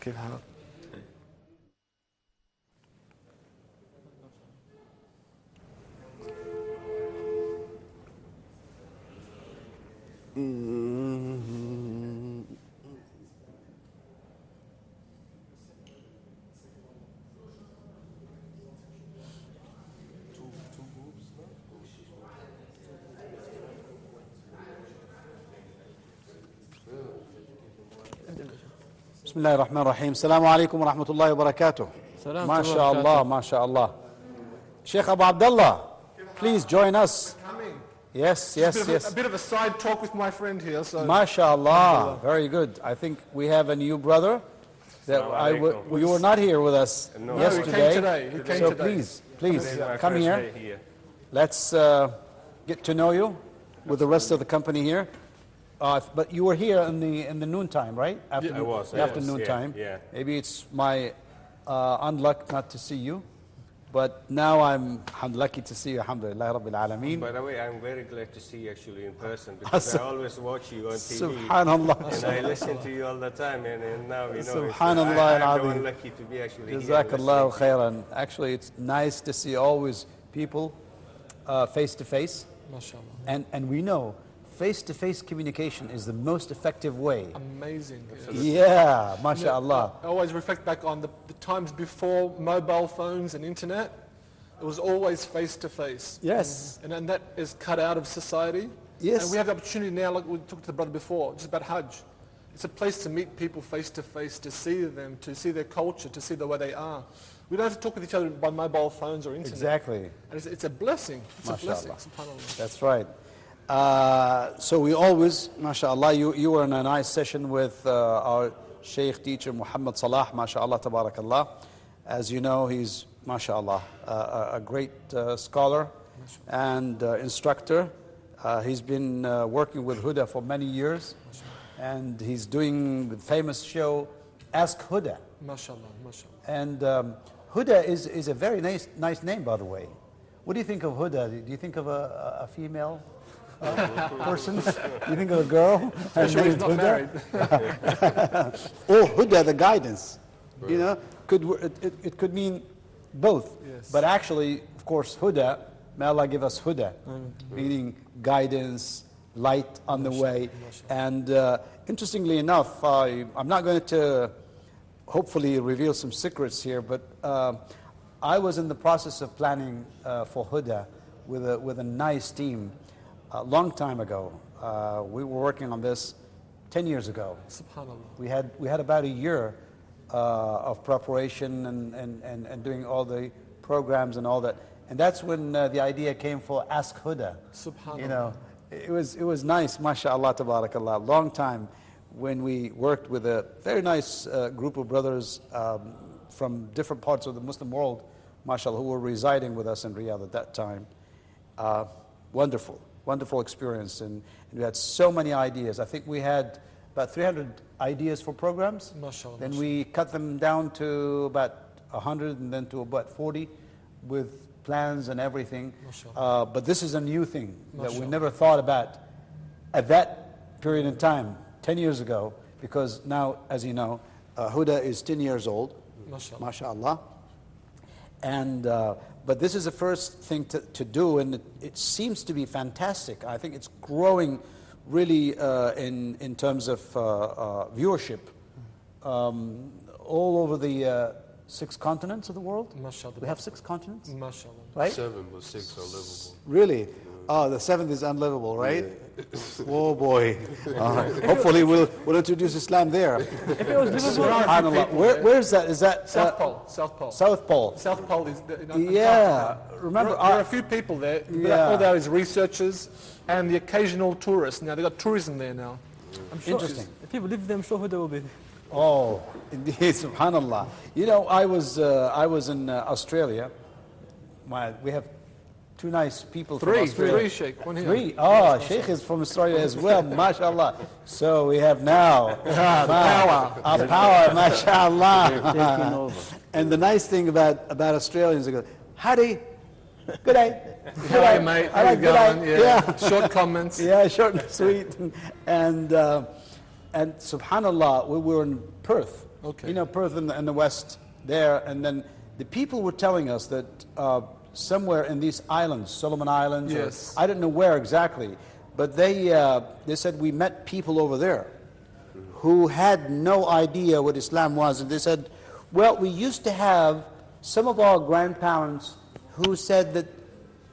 كيف حالك؟ بسم الله الرحمن الرحيم. السلام عليكم ورحمة الله وبركاته. ما شاء الله ما شاء الله. Sheikh Abu Abdullah, please join us. Yes. A bit of a side talk with my friend here. So. MashaAllah, very good. I think we have a new brother that you were not here with us yesterday. He came so today. please come here. Let's get to know you with the rest of the company here. But you were here in the noontime, right? I was. Afternoon time. Yeah. Maybe it's my unluck not to see you. But now I'm lucky to see you, alhamdulillah, Rabbil Alameen. By the way, I'm very glad to see you actually in person because I always watch you on TV. Subhanallah. And I listen to you all the time, and now, you know, Subhanallah I'm the one lucky to be actually here. Jazakallahu khairan. Actually, it's nice to see always people face to face. MashaAllah. And we know face-to-face communication is the most effective way. Amazing. Yeah, mashallah. I always reflect back on the times before mobile phones and internet. It was always face-to-face. Yes. And that is cut out of society. Yes. And we have the opportunity now, like we talked to the brother before, just about Hajj. It's a place to meet people face-to-face, to see them, to see their culture, to see the way they are. We don't have to talk with each other by mobile phones or internet. Exactly. And it's a blessing. It's a blessing, Mashallah. subhanAllah. That's right. So we always, mashallah, you were in a nice session with our Sheikh teacher Muhammad Salah, mashallah, tabarakallah. As you know, he's, mashallah, a great scholar and instructor. He's been working with Huda for many years, and he's doing the famous show, Ask Huda. MashaAllah, MashaAllah. And Huda is a very nice name, by the way. What do you think of Huda? Do you think of a female person? Do you think of a girl? Especially he's not married. Or Huda, the guidance. You know, it could mean both. Yes. But actually, of course, Huda, may Allah give us Huda, meaning guidance, light on the way. And interestingly enough, I'm not going to hopefully reveal some secrets here, but I was in the process of planning for Huda with a nice team a long time ago. We were working on this 10 years ago. SubhanAllah. We had about a year of preparation and doing all the programs and all that. And that's when the idea came for Ask Huda. SubhanAllah. You know, it was nice, mashallah, tabarakallah. Long time when we worked with a very nice group of brothers from different parts of the Muslim world, mashallah, who were residing with us in Riyadh at that time. Wonderful experience, and we had so many ideas. I think we had about 300 ideas for programs. MashaAllah. Then we cut them down to about 100 and then to about 40 with plans and everything. But this is a new thing that we never thought about at that period in time, 10 years ago, because now, as you know, Huda is 10 years old, mashallah. And but this is the first thing to do, and it seems to be fantastic. I think it's growing really in terms of viewership all over the 6 continents of the world. MashaAllah. We have 6 continents? MashaAllah. Right? 7 or 6 are livable. Really? Oh, the 7th is unlivable, right? Yeah. Oh boy. Hopefully we'll introduce Islam there. If it was livable, SubhanAllah. Where is that? Is that South Pole? South Pole. South Pole. South Pole is. Yeah. Remember, there are a few people there. Yeah. All there is researchers and the occasional tourists. Now they've got tourism there now. I'm sure. Interesting. If people live there, I'm sure Huda will be. Oh, indeed, subhanallah. You know, I was in Australia. We have 2 nice people from Australia. 3 Sheikh. One here. 3. Oh, Sheikh is from Australia as well, mashallah. So we have now power, mashallah. And the nice thing about Australians, they go, howdy, good day. Hi mate, how you going? Yeah. Short comments. Yeah, short and sweet. And subhanallah, we were in Perth, Okay. You know, Perth in the west there, and then the people were telling us that somewhere in these islands, Solomon Islands, Yes. or I don't know where exactly, but they said we met people over there who had no idea what Islam was, and they said, well, we used to have some of our grandparents who said that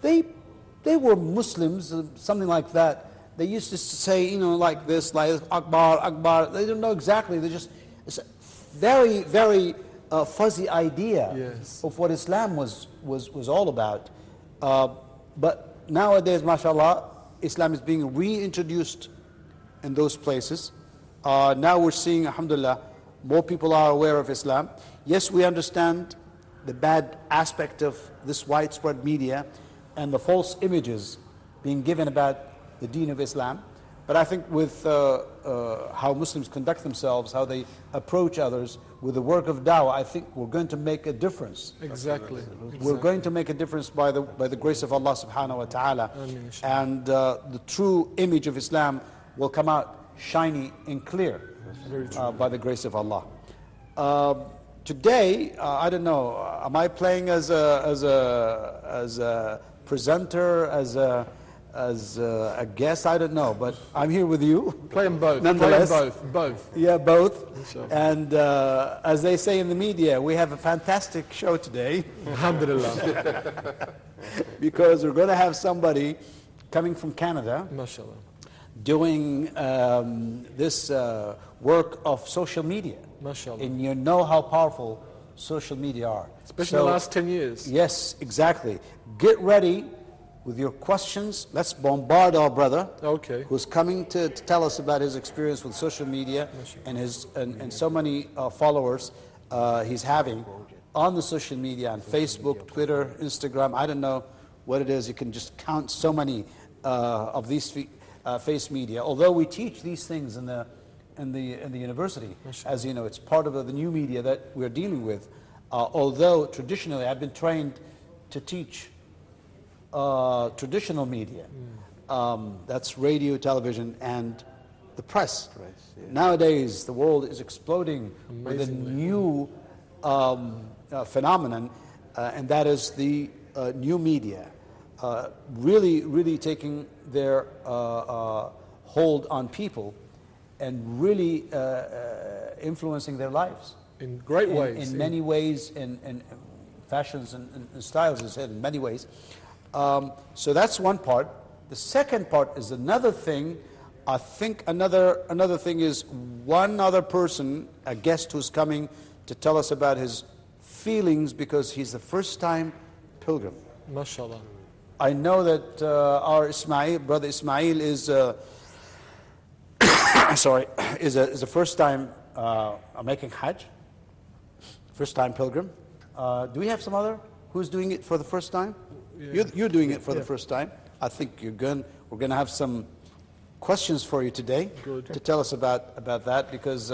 they were Muslims, something like that. They used to say, you know, like this, like Akbar, Akbar. They don't know exactly. They just, it's a very, very fuzzy idea Yes. of what Islam was all about. But nowadays, mashallah, Islam is being reintroduced in those places. Now we're seeing, alhamdulillah, more people are aware of Islam. Yes, we understand the bad aspect of this widespread media and the false images being given about the deen of Islam. But I think with how Muslims conduct themselves, how they approach others, with the work of da'wah, I think we're going to make a difference. Exactly. We're going to make a difference by the grace of Allah subhanahu wa ta'ala. Ameen, inshallah. And the true image of Islam will come out shiny and clear by the grace of Allah. Today, I don't know, am I playing as a presenter, as a guest? I don't know, but I'm here with you. Play them both. Nonetheless. Play them both. Yeah, both. Inshallah. And as they say in the media, we have a fantastic show today Alhamdulillah. because we're going to have somebody coming from Canada MashaAllah. doing this work of social media. MashaAllah. And you know how powerful social media are. Especially in the last 10 years. Yes, exactly. Get ready with your questions. Let's bombard our brother Okay. who's coming to tell us about his experience with social media and his and so many followers he's having on the social media, on Facebook, Twitter, Instagram. I don't know what it is. You can just count so many of these face media. Although we teach these things in the university, as you know, it's part of the new media that we're dealing with. Although traditionally I've been trained to teach traditional media. That's radio, television, and the press. Nowadays, the world is exploding with a new phenomenon, and that is the new media. Really, really taking their hold on people and really influencing their lives. In great ways. In many ways, in fashions and styles, as I said, in many ways. So that's one part. The second part is another thing. I think another thing is one other person, a guest who's coming to tell us about his feelings because he's the first time pilgrim. MashaAllah. I know that our brother Ismail is is a first time making Hajj, first time pilgrim. Do we have some other who's doing it for the first time? Yeah. You're doing it for the first time. I think we're going to have some questions for you today to tell us about that because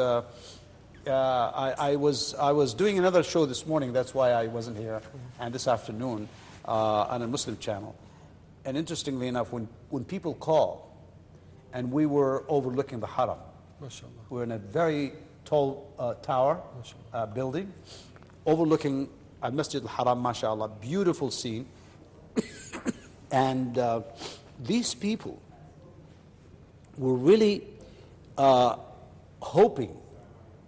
I was doing another show this morning. That's why I wasn't here, and this afternoon on a Muslim channel. And interestingly enough, when people call, and we were overlooking the Haram. MashaAllah. We're in a very tall tower building, overlooking Al-Masjid Al-Haram, mashallah, beautiful scene. And these people were really hoping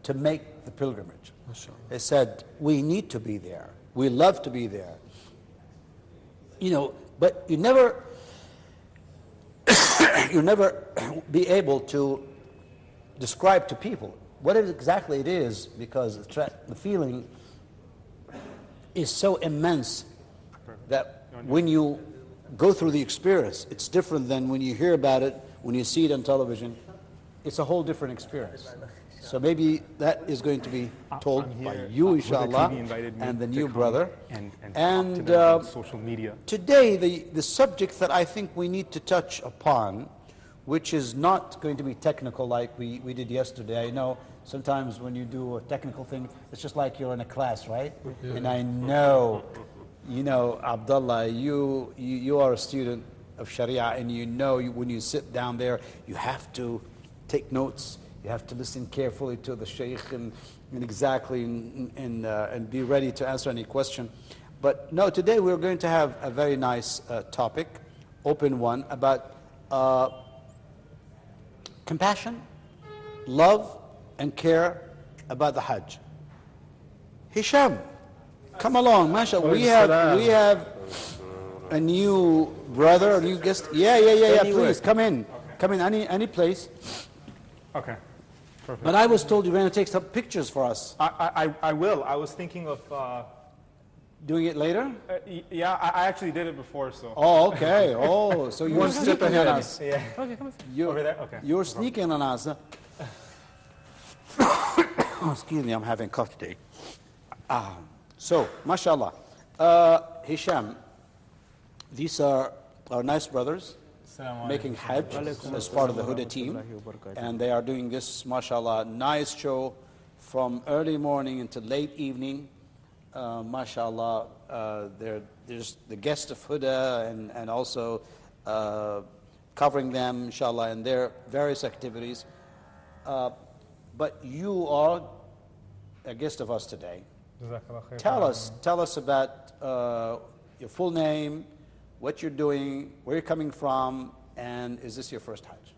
to make the pilgrimage. MashaAllah. They said, we need to be there. We love to be there. You know, but you never be able to describe to people what exactly it is because the feeling is so immense that when you go through the experience, it's different than when you hear about it, when you see it on television. It's a whole different experience. So maybe that is going to be told by you, inshallah, and the new brother. And social media. Today, the subject that I think we need to touch upon, which is not going to be technical like we did yesterday. I know sometimes when you do a technical thing, it's just like you're in a class, right? Yeah. And I know, you know, Abdullah, you are a student of Sharia, and you know when you sit down there, you have to take notes. You have to listen carefully to the sheikh, and exactly and be ready to answer any question. But no, today we're going to have a very nice topic, open one, about compassion, love, and care about the Hajj. Hisham, come along, mashallah. We have a new brother, a new guest. Yeah. Please come in. Come in any place. Okay. Perfect. But I was told you were going to take some pictures for us. I will. I was thinking of. Doing it later? Yeah, I actually did it before, so. Oh, okay. Oh, so you're sneaking on us. Yeah. Okay, come on. Over there? Okay. You're sneaking on us. Excuse me, I'm having cough today. So, mashallah. Hisham, these are our nice brothers making Hajj as part of the Huda team. And they are doing this, mashallah, nice show from early morning until late evening. Mashallah, there's the guest of Huda and also covering them, inshallah, in their various activities. But you are a guest of us today. Tell us about your full name, what you're doing, where you're coming from, and is this your first Hajj?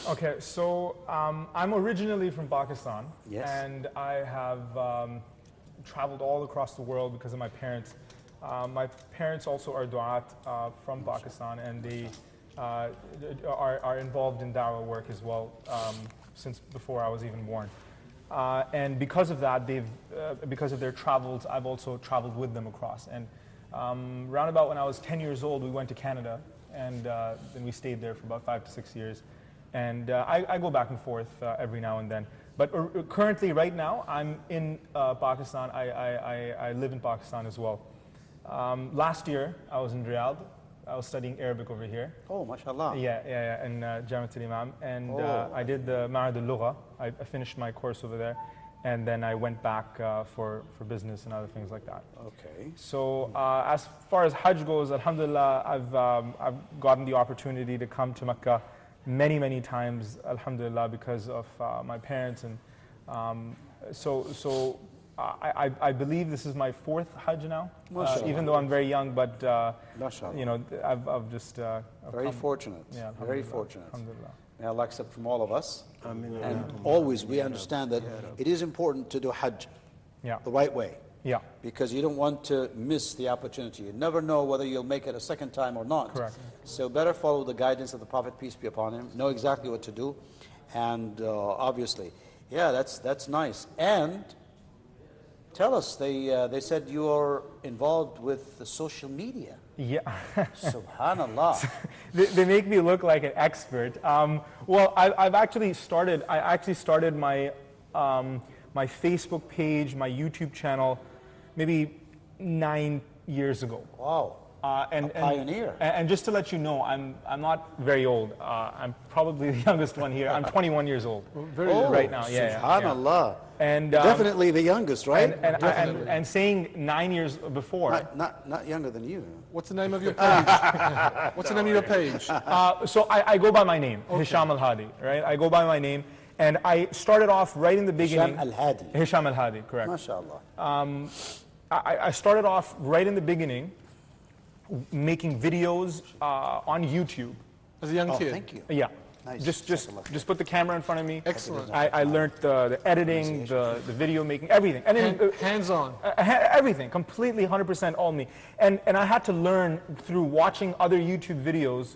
Okay, so I'm originally from Pakistan. Yes. And I have traveled all across the world because of my parents. My parents also are du'at from Pakistan, and they are involved in da'wah work as well since before I was even born. And because of that, because of their travels, I've also traveled with them across. And round about when I was 10 years old, we went to Canada, and then we stayed there for about 5 to 6 years. And I go back and forth every now and then. But currently, right now, I'm in Pakistan. I live in Pakistan as well. Last year, I was in Riyadh. I was studying Arabic over here. Oh, mashallah. Yeah, in Jamiat al-Imam. And I did the Ma'had al-Lugha. I finished my course over there. And then I went back for business and other things like that. Okay. So as far as Hajj goes, alhamdulillah, I've gotten the opportunity to come to Mecca many times, alhamdulillah, because of my parents. And so I believe this is my 4th Hajj now, even though I'm very young, but you know, I've just very fortunate. Yeah, very fortunate. Alhamdulillah. May Allah accept from all of us. And always we understand that it is important to do Hajj the right way. Yeah. Because you don't want to miss the opportunity. You never know whether you'll make it a second time or not. Correct. So better follow the guidance of the Prophet, peace be upon him. Know exactly what to do. And obviously, yeah, that's nice. And tell us, they said you are involved with the social media. Yeah. Subhanallah. They make me look like an expert. Well, I actually started my my Facebook page, my YouTube channel, maybe 9 years ago. Wow. A pioneer. And just to let you know, I'm not very old. I'm probably the youngest one here. I'm 21 years old right now. Yeah. Subhanallah. And definitely the youngest, right? And saying 9 years before. Not younger than you. What's the name of your page? What's the name of your page? So I go by my name, Hisham Al-Hadi, right? I go by my name. And I started off right in the beginning. Hisham Al-Hadi. Hisham Al-Hadi, correct. MashaAllah. I started off right in the beginning making videos on YouTube. As a young kid? Thank you. Yeah. Nice. Just put the camera in front of me. Excellent. I learned the editing, the video making, everything. And then, hands-on. Everything, completely 100% all me. And I had to learn through watching other YouTube videos.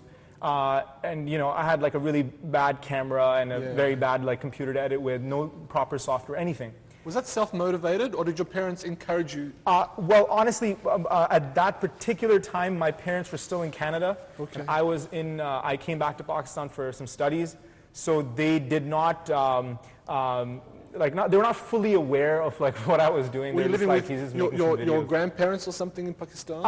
And you know, I had like a really bad camera and a very bad like computer to edit with, no proper software, anything. Was that self-motivated, or did your parents encourage you? Well, honestly, at that particular time, my parents were still in Canada. Okay. I came back to Pakistan for some studies, so they did not, they were not fully aware of like what I was doing. Were you living with your videos. grandparents or something in Pakistan?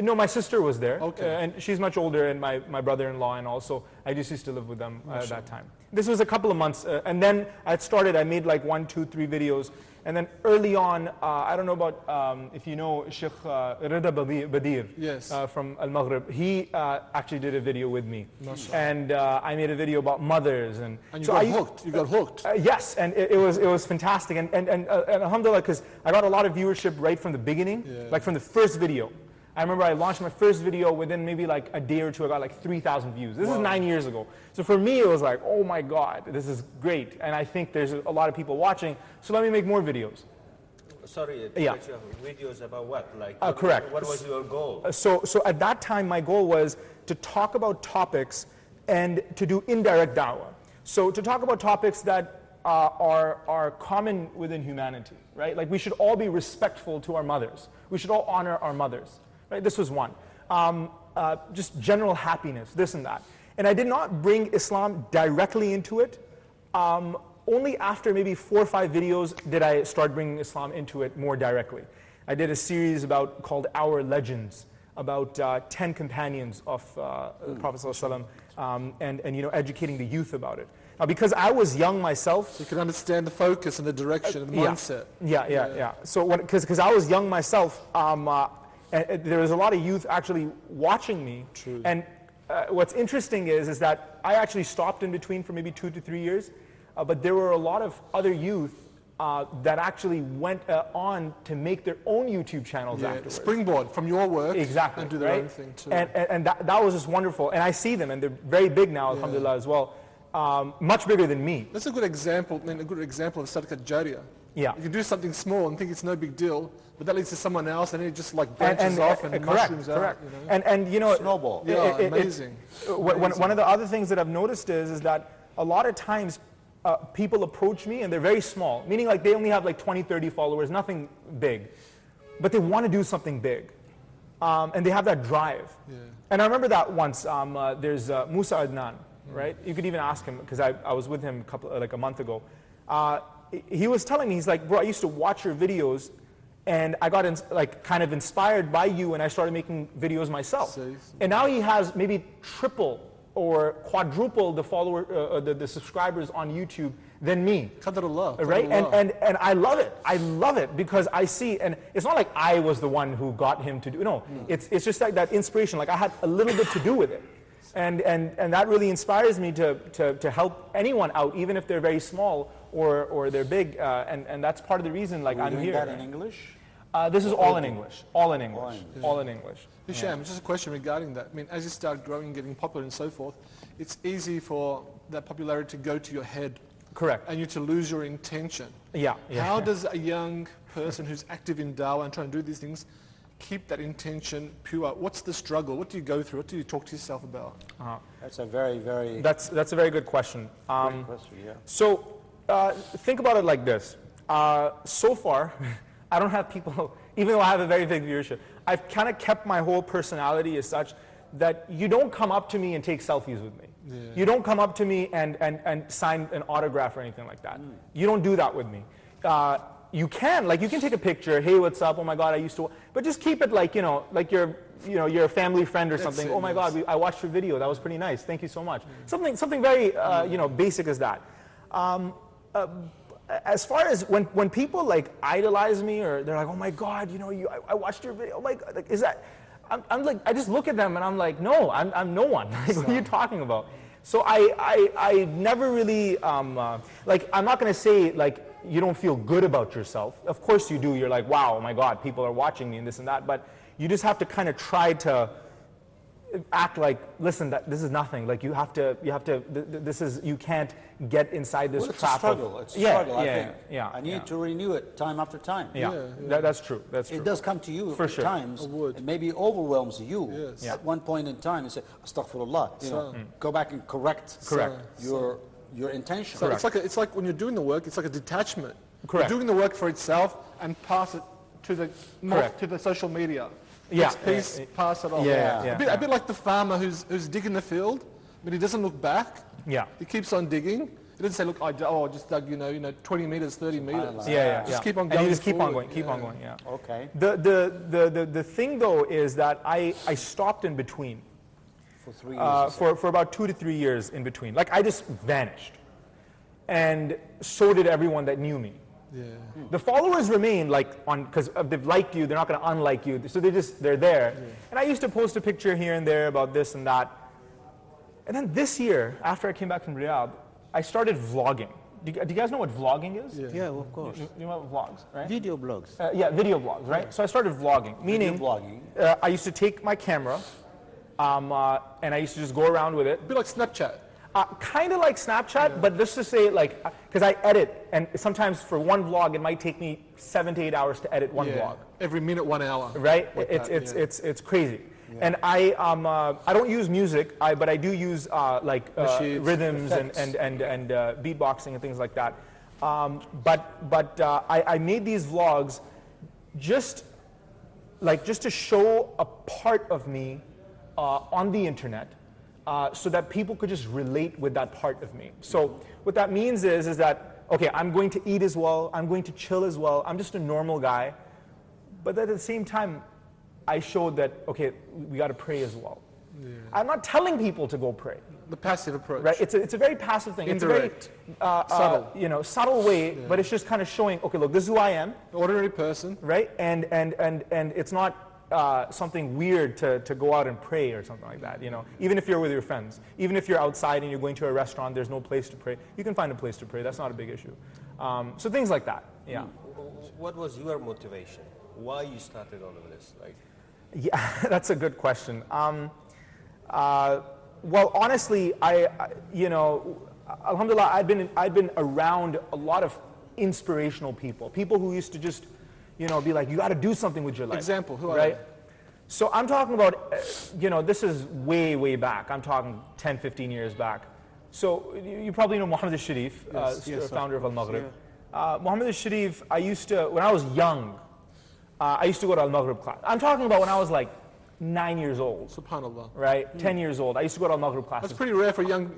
No, my sister was there, okay. And she's much older, and my brother-in-law, and also I just used to live with them at that time. This was a couple of months, and then I made like 1, 2, 3 videos, And then early on, I don't know about if you know Sheikh Rida Badir Yes. from Al Maghrib. He actually did a video with me, and I made a video about mothers. And And you so got I- hooked. You got hooked. yes, and it was fantastic, and alhamdulillah, because I got a lot of viewership right from the beginning, like from the first video. I remember I launched my first video within maybe like a day or two, I got like 3,000 views. This is 9 years ago. So for me, it was like, oh my God, this is great. And I think there's a lot of people watching, so let me make more videos. Sorry, Yeah. but your videos about what? Like, Correct. What was your goal? So at that time, my goal was to talk about topics and to do indirect da'wah. So to talk about topics that are common within humanity, right? Like we should all be respectful to our mothers. We should all honor our mothers, right? This was one. Just general happiness, this and that. And I did not bring Islam directly into it. Only after maybe 4 or 5 videos did I start bringing Islam into it more directly. I did a series called Our Legends, about 10 companions of the Prophet ﷺ, and you know, educating the youth about it. Now, because I was young myself, You can understand the focus and the direction and the mindset. yeah. So because I was young myself, and there was a lot of youth actually watching me. True. And what's interesting is that I actually stopped in between for maybe 2 to 3 years, but there were a lot of other youth that actually went on to make their own YouTube channels afterwards. Springboard from your work. Exactly, And do their right? own thing too. And that was just wonderful. And I see them, and they're very big now, alhamdulillah, as well. Much bigger than me. That's a good example. I mean, a good example of sadaqat jariyah. Yeah. You can do something small and think it's no big deal, but that leads to someone else, and it just like branches off and mushrooms correct. out. You know? And you know, Snowball. Yeah, amazing. One of the other things that I've noticed is that a lot of times people approach me and they're very small, meaning like they only have like 20, 30 followers, nothing big, but they want to do something big, and they have that drive. Yeah. And I remember that once. There's Musa Adnan, right? You could even ask him because I was with him a month ago. He was telling me, he's like, bro, I used to watch your videos, and I got kind of inspired by you, and I started making videos myself. See? And now he has maybe triple or quadruple the subscribers on YouTube than me. Qadarullah. Right? Qadarullah. And I love it. I love it because I see, and it's not like I was the one who got him to do, no. It's just like that inspiration, like I had a little bit to do with it. And that really inspires me to help anyone out, even if they're very small or they're big. And that's part of the reason like I'm doing here. that in English? This is all in English. All in English. All in English. Hisham, just a question regarding that. I mean, as you start growing, getting popular and so forth, it's easy for that popularity to go to your head. Correct. And you to lose your intention. Yeah. How does a young person who's active in dawah and trying to do these things keep that intention pure? What's the struggle? What do you go through? What do you talk to yourself about? That's a very, very That's a very good question. great question, yeah. So think about it like this. So far, I don't have people, even though I have a very big viewership, I've kind of kept my whole personality as such that you don't come up to me and take selfies with me. Yeah. You don't come up to me and sign an autograph or anything like that. You don't do that with me. You can take a picture, hey, what's up, oh my God, I used to, but just keep it like, like you're a family friend or something. it, Oh my yes. God, I watched your video, that was pretty nice, thank you so much. Something very, basic as that. As far as when people like idolize me or they're like, oh my God, I watched your video, oh my God, like, is that, I'm like, I just look at them and I'm like, no, I'm no one. Like, what are you talking about? So I never really, I'm not going to say like, you don't feel good about yourself. Of course you do. You're like, wow, oh my God, people are watching me and this and that. But you just have to kind of try to act like, listen, this is nothing. Like you can't get inside this Well, it's a trap. struggle. It's a struggle, I think. Yeah. I need to renew it time after time. Yeah. That's true. That's true. It does come to you For at sure. times. It would. It maybe overwhelms you Yes. Yeah. at one point in time and say, astaghfirullah, go back and correct your intention. So it's like when you're doing the work, it's like a detachment. Correct. You're doing the work for itself and pass it to Correct. the social media. Yeah. Next piece, pass it on. Yeah. A bit like the farmer who's digging the field, but he doesn't look back. Yeah. He keeps on digging. He doesn't say, look, I just dug, 20 meters, 30 meters. Yeah. Just keep on And going. you just keep on forward. going, keep on going, yeah. Okay. The thing though is that I stopped in between For 3 years. for about 2 to 3 years in between. Like I just vanished, and so did everyone that knew me. Yeah. The followers remain like on, because they've liked you, they're not going to unlike you, so they're there. Yeah. And I used to post a picture here and there about this and that. And then this year, after I came back from Riyadh, I started vlogging. Do you guys know what vlogging is? Yeah, of course. You know what vlogs, right? Video blogs. Yeah, video blogs, right? Yeah. So I started vlogging, meaning I used to take my camera and I used to just go around with it. A bit like Snapchat. Kind of like Snapchat, but just to say, like, because I edit, and sometimes for one vlog, it might take me 7 to 8 hours to edit one vlog. Every minute, 1 hour. Right? It's crazy. Yeah. And I don't use music, but I do use rhythms and beatboxing and things like that. But I made these vlogs just to show a part of me on the internet, so that people could just relate with that part of me. So what that means is that, okay, I'm going to eat as well, I'm going to chill as well, I'm just a normal guy, but at the same time, I showed that, okay, we got to pray as well. Yeah. I'm not telling people to go pray. The passive approach. Right? It's a very passive thing. Indirect. It's a very subtle way, but it's just kind of showing, okay, look, this is who I am. Ordinary person. Right? And it's not something weird to go out and pray or something like that, you know. Even if you're with your friends. Even if you're outside and you're going to a restaurant, there's no place to pray. You can find a place to pray. That's not a big issue. So things like that, yeah. What was your motivation? Why you started all of this? Yeah, that's a good question. Well, honestly, alhamdulillah, I'd been around a lot of inspirational people who used to just, be like, you got to do something with your life. Example, who are right? they? So I'm talking about, this is way, way back. I'm talking 10, 15 years back. So you probably know Muhammad al-Sharif, founder of Al-Maghrib. Yeah. Muhammad al-Sharif, when I was young, I used to go to Al-Maghrib class. I'm talking about when I was like 9 years old. Subhanallah. Right? 10 years old. I used to go to Al-Maghrib classes. That's pretty rare for a young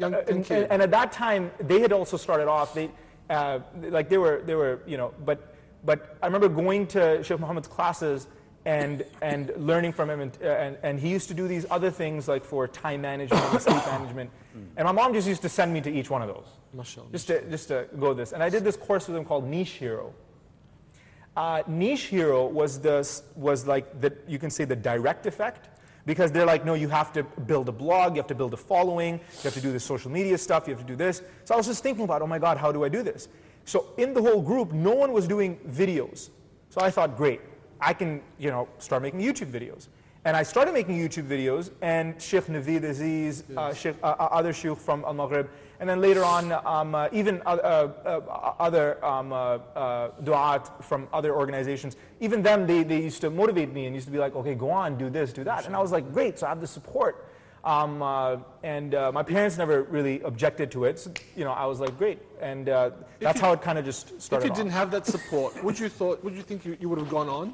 kid. And at that time, they had also started off, they were, but I remember going to Sheikh Muhammad's classes and learning from him, and he used to do these other things like for time management and sleep management. And my mom just used to send me to each one of those. MashaAllah. Just to go this. And I did this course with him called Niche Hero. Niche Hero was like the, you can say, the direct effect, because they're like, no, you have to build a blog, you have to build a following, you have to do the social media stuff, you have to do this. So I was just thinking about, oh my God, how do I do this? So in the whole group, no one was doing videos. So I thought, great, I can start making YouTube videos. And I started making YouTube videos, and Sheikh Naveed Aziz, other Sheikh from Al-Maghrib, and then later on, even other du'at from other organizations, even them, they used to motivate me and used to be like, okay, go on, do this, do that. And I was like, great, so I have the support. My parents never really objected to it, so, I was like, great. And that's how it kind of just started If you didn't have that support, would you think you would have gone on?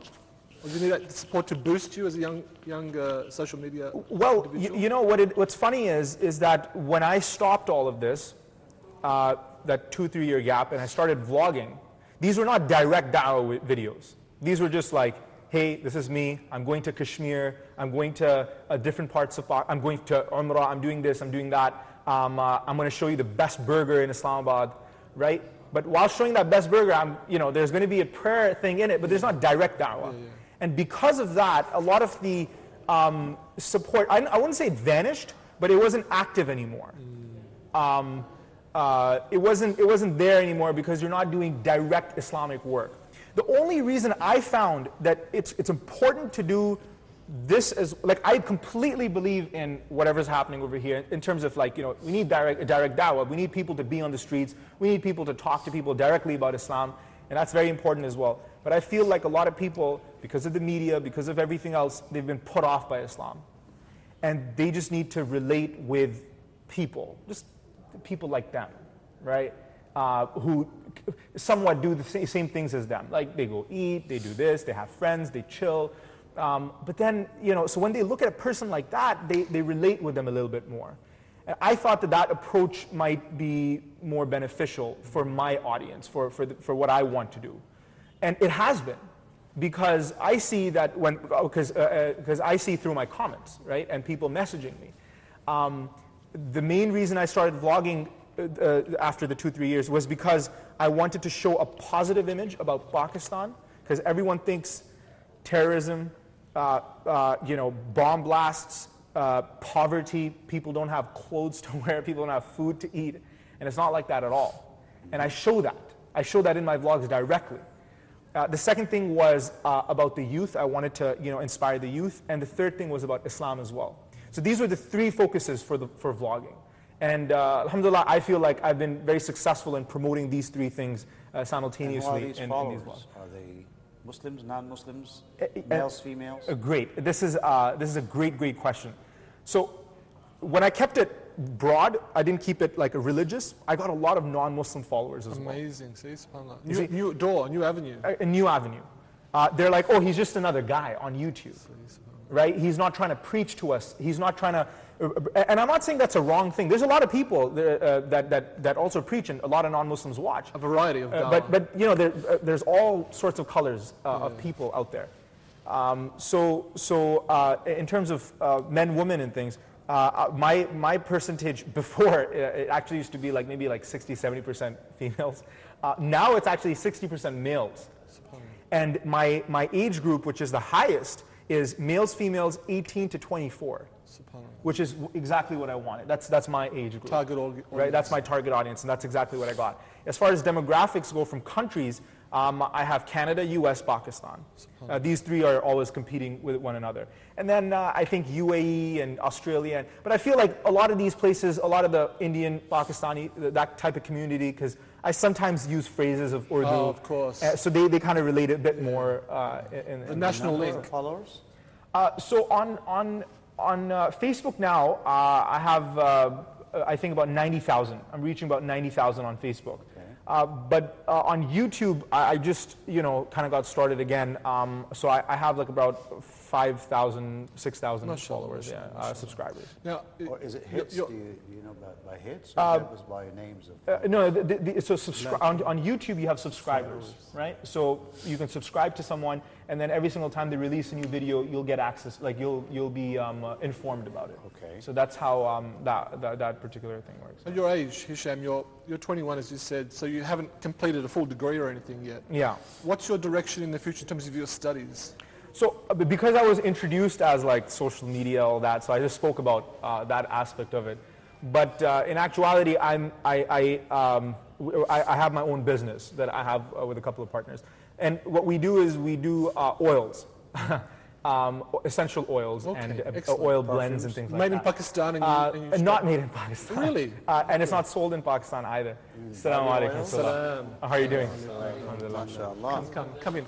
Or do you need that support to boost you as a young social media individual? What's funny is that when I stopped all of this, that 2-3 year gap, and I started vlogging, these were not direct da'wah videos. These were just like, hey, this is me, I'm going to Kashmir, I'm going to different parts of, I'm going to Umrah, I'm doing this, I'm doing that, I'm going to show you the best burger in Islamabad, right? But while showing that best burger, there's going to be a prayer thing in it, but there's not direct da'wah. Yeah. And because of that, a lot of the support, I wouldn't say it vanished, but it wasn't active anymore. It wasn't there anymore because you're not doing direct Islamic work. The only reason I found that it's important to do this is, I completely believe in whatever's happening over here in terms of we need direct da'wah, we need people to be on the streets, we need people to talk to people directly about Islam, and that's very important as well. But I feel like a lot of people, because of the media, because of everything else, they've been put off by Islam. And they just need to relate with people, just people like them, right? Who somewhat do the same things as them. Like they go eat, they do this, they have friends, they chill. But then, so when they look at a person like that, they relate with them a little bit more. And I thought that approach might be more beneficial for my audience, for what I want to do. And it has been, because I see that because I see through my comments, right, and people messaging me. The main reason I started vlogging after the 2-3 years was because I wanted to show a positive image about Pakistan, because everyone thinks terrorism, bomb blasts, poverty, people don't have clothes to wear, people don't have food to eat, and it's not like that at all. And I show that. I show that in my vlogs directly. The second thing was about the youth. I wanted to inspire the youth. And the third thing was about Islam as well. So these were the 3 focuses for vlogging. And alhamdulillah, I feel like I've been very successful in promoting these 3 things simultaneously in these vlogs. Are they Muslims, non-Muslims, males, females? Great. This is a great question. So when I kept it broad, I didn't keep it like a religious. I got a lot of non-Muslim followers as well. Amazing. See, subhanAllah. New door, new avenue. A new avenue. They're like, oh, he's just another guy on YouTube, right? He's not trying to preach to us. He's not trying to, and I'm not saying that's a wrong thing. There's a lot of people that also preach, and a lot of non-Muslims watch. A variety of but there's all sorts of colors of people out there. So in terms of men, women, and things, my percentage before, it actually used to be like maybe like 60-70% females. Now it's actually 60% males. And my age group, which is the highest, is males, females 18 to 24, which is exactly what I wanted. That's my age group. Target audience. Right, that's my target audience, and that's exactly what I got. As far as demographics go from countries, I have Canada, US, Pakistan. These 3 are always competing with one another. And then I think UAE and Australia. But I feel like a lot of these places, a lot of the Indian, Pakistani, that type of community, because I sometimes use phrases of Urdu. Oh, of course. So they kind of relate a bit more. The national link. Followers? So on Facebook now, I have, I think about 90,000. I'm reaching about 90,000 on Facebook. But on YouTube, I just, kind of got started again. So I have like about 5,000, 6,000 followers, subscribers. Now, or is it hits? Do you know by hits, or that was by names of? No, on YouTube you have subscribers, right? So you can subscribe to someone, and then every single time they release a new video, you'll get access, like you'll be informed about it. Okay. So that's how that particular thing works. At your age, Hisham, you're 21, as you said, so you haven't completed a full degree or anything yet. Yeah. What's your direction in the future in terms of your studies? So because I was introduced as like social media, all that, so I just spoke about that aspect of it. But in actuality, I have my own business that I have with a couple of partners. And what we do is we do oils, essential oils, and oil blends and things like that. Made in Pakistan? And not made in Pakistan. Really? And it's not sold in Pakistan either. Assalamu alaikum. Salam. How are you doing? MashaAllah. Come in.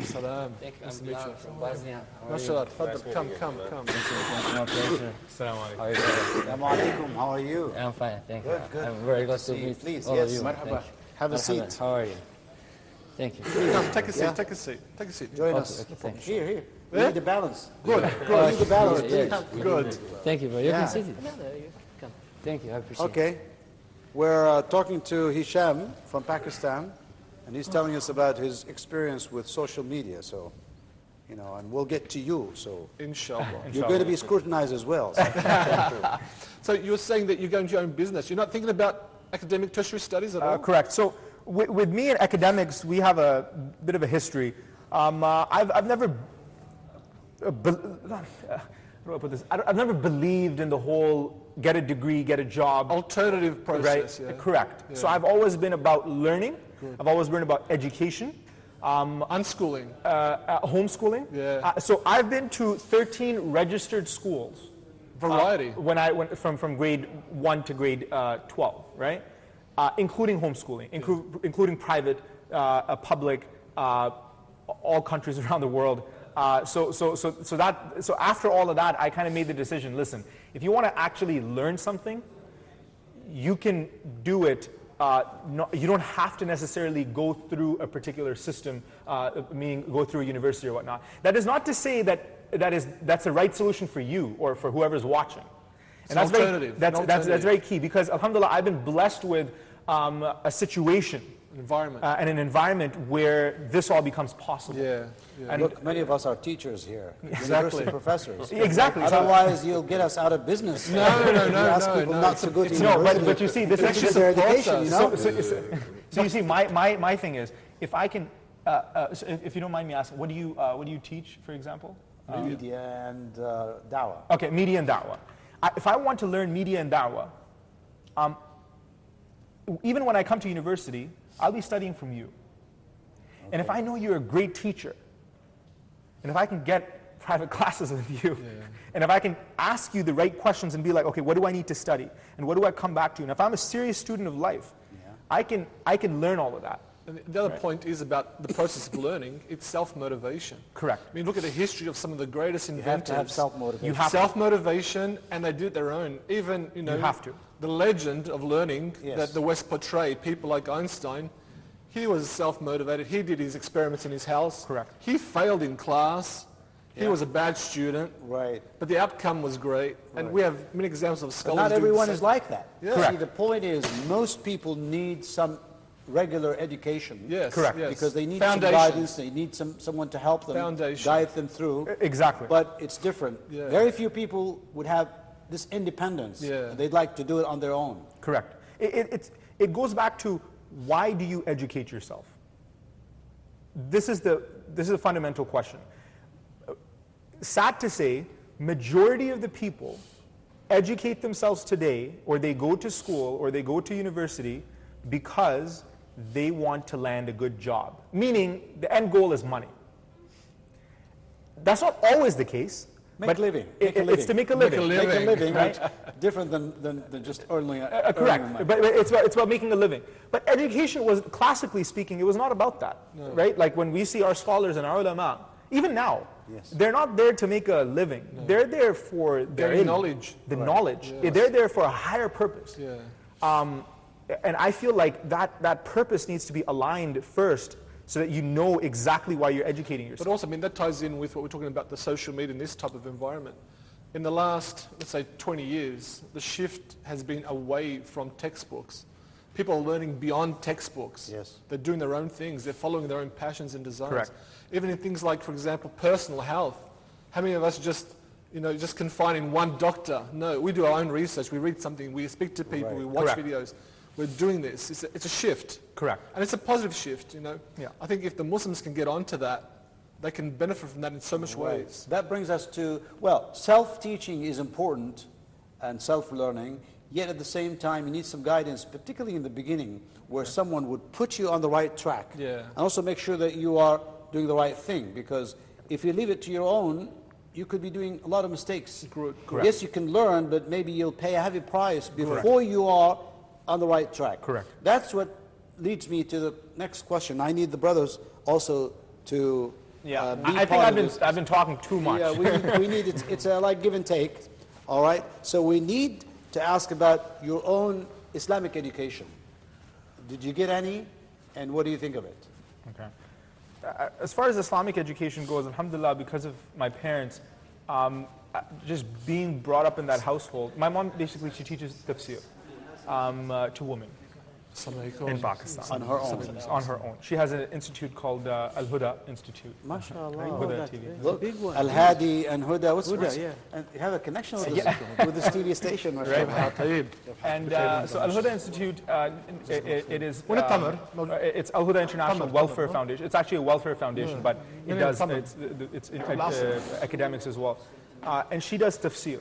Salam. Nice to meet you. From Bosnia. MashaAllah. Tfaddal. Come. My pleasure. Assalamu alaikum. How are you doing? Assalamu alaikum. How are you? I'm fine, thank you. Good. I'm very glad to meet Please, all yes. of you. Marhaba. Thank you. Have a Marhaba. seat. How are you? Thank you. Come, take a seat. Yeah. Take a seat. Join Okay, us. okay, thanks. Here. We need the balance. Good. We need the balance. Yes. Good. Thank you, bro. You Yeah. can sit. No, you come. Thank you, I appreciate it. Okay. We're talking to Hisham from Pakistan, and he's telling us about his experience with social media. So, and we'll get to you. So, Inshallah. you're going to be scrutinized as well. So you were saying that you're going to your own business. You're not thinking about academic tertiary studies at all? Correct. So with me and academics, we have a bit of a history. I've never, how do I put this? I've never believed in the whole get a degree, get a job. Alternative process, right? yeah. Correct. Yeah. So I've always been about learning. I've always been about education. Unschooling. Homeschooling. Yeah. So I've been to 13 registered schools. Variety. When I went from grade 1 to grade 12, right? Including homeschooling, including private, public, all countries around the world. So after all of that, I kind of made the decision, listen, if you want to actually learn something, you can do it. You don't have to necessarily go through a particular system, meaning go through a university or whatnot. That is not to say that's the right solution for you or for whoever's watching. And that's alternative. Very, that's very key because, alhamdulillah, I've been blessed with a situation Environment. and an environment where this all becomes possible. Yeah. And Look, many of us are teachers here, Exactly. university professors. Exactly. Otherwise, you'll get us out of business. No. You ask people not to go to No, university. but you see, this Finish is their just a education, you know? So you see, my thing is, if I can, so if you don't mind me asking, what do you teach, for example? Media and dawah. Okay, media and da'wah. If I want to learn media and da'wah, even when I come to university, I'll be studying from you. Okay. And if I know you're a great teacher, and if I can get private classes with you, and if I can ask you the right questions and be like, okay, what do I need to study? And what do I come back to? And if I'm a serious student of life, I can learn all of that. And the other point is about the process of learning. It's self-motivation. Correct. I mean, look at the history of some of the greatest inventors. You have to have self-motivation. You have to. Self-motivation, and they did it their own. Even, You have to. the legend of learning Yes. that the West portrayed, people like Einstein, he was self-motivated. He did his experiments in his house. Correct. He failed in class. He was a bad student. Right. But the outcome was great. And we have many examples of But scholars not doing the everyone same. is like that. Yeah. See, Correct. the point is, most people need some regular education. Yes, Correct. yes. Because they need some Foundation. guidance, they need someone to help them, Foundation. guide them through. Exactly. But it's different. Yeah. Very few people would have this independence. Yeah. They'd like to do it on their own. Correct. It goes back to, why do you educate yourself? This is a fundamental question. Sad to say, majority of the people educate themselves today, or they go to school, or they go to university because they want to land a good job. Meaning, the end goal is money. That's not always the case. Make a living. It's to make a living. Make a living, right? different than just earning Correct, money. but it's about making a living. But education was, classically speaking, it was not about that, right? Like when we see our scholars and our ulama, even now, they're not there to make a living. They're there for their Their knowledge. The knowledge. They're there for a higher purpose. Yeah. And I feel like that purpose needs to be aligned first, so that you know exactly why you're educating yourself. But also, I mean, that ties in with what we're talking about, the social media in this type of environment. In the last, let's say, 20 years, the shift has been away from textbooks. People are learning beyond textbooks. Yes. They're doing their own things. They're following their own passions and desires. Correct. Even in things like, for example, personal health. How many of us just confine in one doctor? No, we do our own research. We read something. We speak to people. We watch Correct. videos. We're doing this. It's a shift. Correct. And it's a positive shift, Yeah. I think if the Muslims can get onto that, they can benefit from that in so much ways. That brings us to, well, self-teaching is important and self-learning, yet at the same time you need some guidance, particularly in the beginning, where someone would put you on the right track. Yeah. And also make sure that you are doing the right thing, because if you leave it to your own, you could be doing a lot of mistakes. Correct. Yes, you can learn, but maybe you'll pay a heavy price before you are on the right track. Correct. That's what leads me to the next question. I need the brothers also to be I think part of this. I've been talking too much. Yeah, we need it's a like give and take, all right? So we need to ask about your own Islamic education. Did you get any, and what do you think of it? Okay. As far as Islamic education goes, alhamdulillah, because of my parents, just being brought up in that household, my mom basically, she teaches tafsir to women in Pakistan. On her own. On her own. She has an institute called Al-Huda Institute. MashaAllah. Huda TV. Look, Al-Hadi and Huda, what's yeah. and you have a connection with, with the TV station, mashallah. And so Al-Huda Institute, it is, it's Al-Huda International Welfare Foundation. It's actually a welfare foundation, but it does, it's in academics as well. And she does tafsir.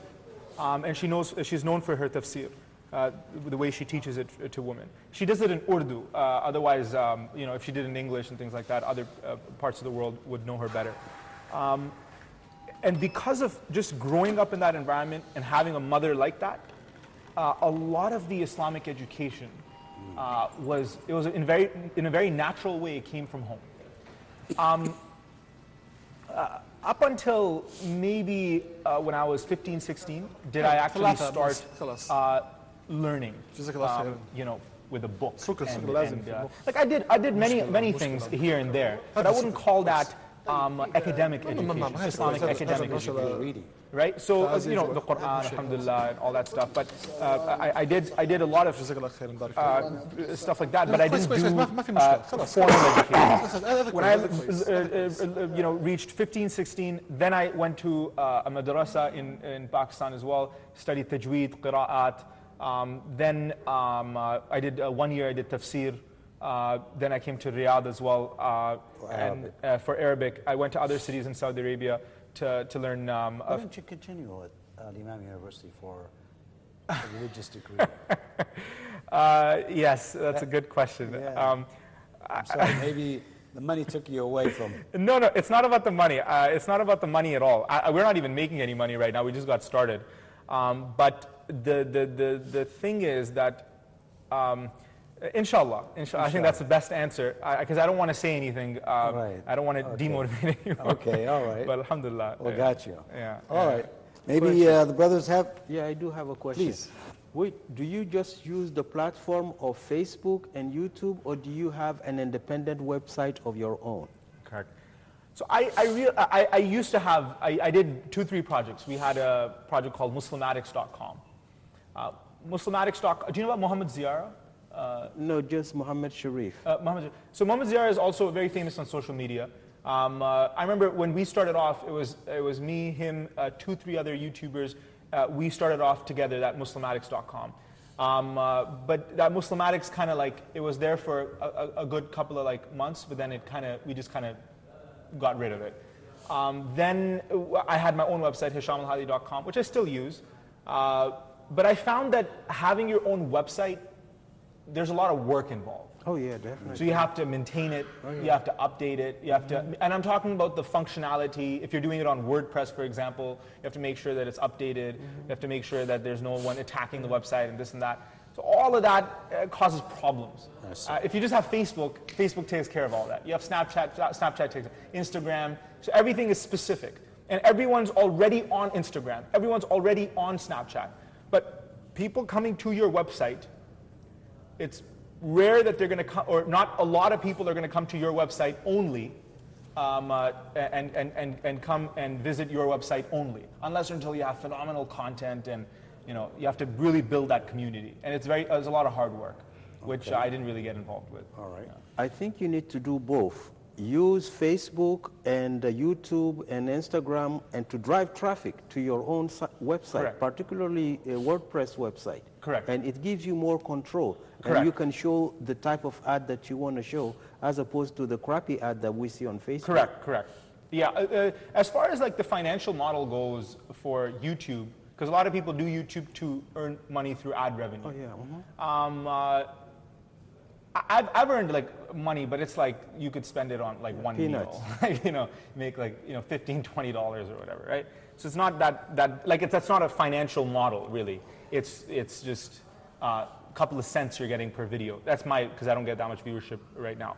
And she's known for her tafsir. The way she teaches it to women. She does it in Urdu. Otherwise, if she did it in English and things like that, other parts of the world would know her better. And because of just growing up in that environment and having a mother like that, a lot of the Islamic education was in a very natural way. It came from home. Up until maybe when I was 15, 16, did I actually start learning, with a book. Like I did many things here and there, but I wouldn't call that academic education, Islamic academic education. Reading. Right, so you know the Quran, alhamdulillah, and all that stuff. But I did a lot of stuff like that, but I didn't do formal education. When I reached 15, 16, then I went to a madrasa in Pakistan as well, studied tajweed, qira'at. Then I did 1 year. I did tafsir. Then I came to Riyadh as well, and for Arabic. I went to other cities in Saudi Arabia to learn. Why don't you continue at Al-Imam University for a religious degree? Yes, that's a good question. Yeah. I'm sorry, maybe the money took you away from. No, it's not about the money. It's not about the money at all. We're not even making any money right now. We just got started. But the thing is that, inshallah, I think that's the best answer, because I don't want to say anything. Right. I don't want to demotivate anyone. Okay, all right. But alhamdulillah. Well, got you. Yeah. All right. Maybe the brothers have. Yeah, I do have a question. Please. Wait, do you just use the platform of Facebook and YouTube, or do you have an independent website of your own? Correct. So I used to have, I did 2-3 projects. We had a project called Muslimatics.com. Muslimatics.com, do you know about Muhammad Ziyara? No, just Muhammad Sharif. So Muhammad Ziyara is also very famous on social media. I remember when we started off, it was me, him, 2-3 other YouTubers. We started off together at Muslimatics.com. But that Muslimatics kind of like, it was there for a good couple of like months, but then we just kind of got rid of it. Then I had my own website, hishamalhadi.com, which I still use. But I found that having your own website, there's a lot of work involved. Oh yeah, definitely. So you have to maintain it, you have to update it, you have to, and I'm talking about the functionality. If you're doing it on WordPress, for example, you have to make sure that it's updated, you have to make sure that there's no one attacking the website and this and that. So all of that causes problems. If you just have Facebook, Facebook takes care of all that. You have Snapchat, Snapchat takes it, Instagram, so everything is specific. And everyone's already on Instagram, everyone's already on Snapchat. But people coming to your website, it's rare that they're going to come, or not a lot of people are going to come to your website only, and come and visit your website only, unless or until you have phenomenal content and you have to really build that community. And it's a lot of hard work, which I didn't really get involved with. All right. I think you need to do both. Use Facebook and YouTube and Instagram and to drive traffic to your own website, Correct. particularly a WordPress website. Correct. And it gives you more control. Correct. And you can show the type of ad that you want to show as opposed to the crappy ad that we see on Facebook. Correct. Yeah, as far as like the financial model goes for YouTube, because a lot of people do YouTube to earn money through ad revenue. Oh yeah. I've earned like money, but it's like you could spend it on like one Peanuts. meal, make like $15, $20 or whatever, right? So it's not that's not a financial model really. It's just a couple of cents you're getting per video. That's because I don't get that much viewership right now.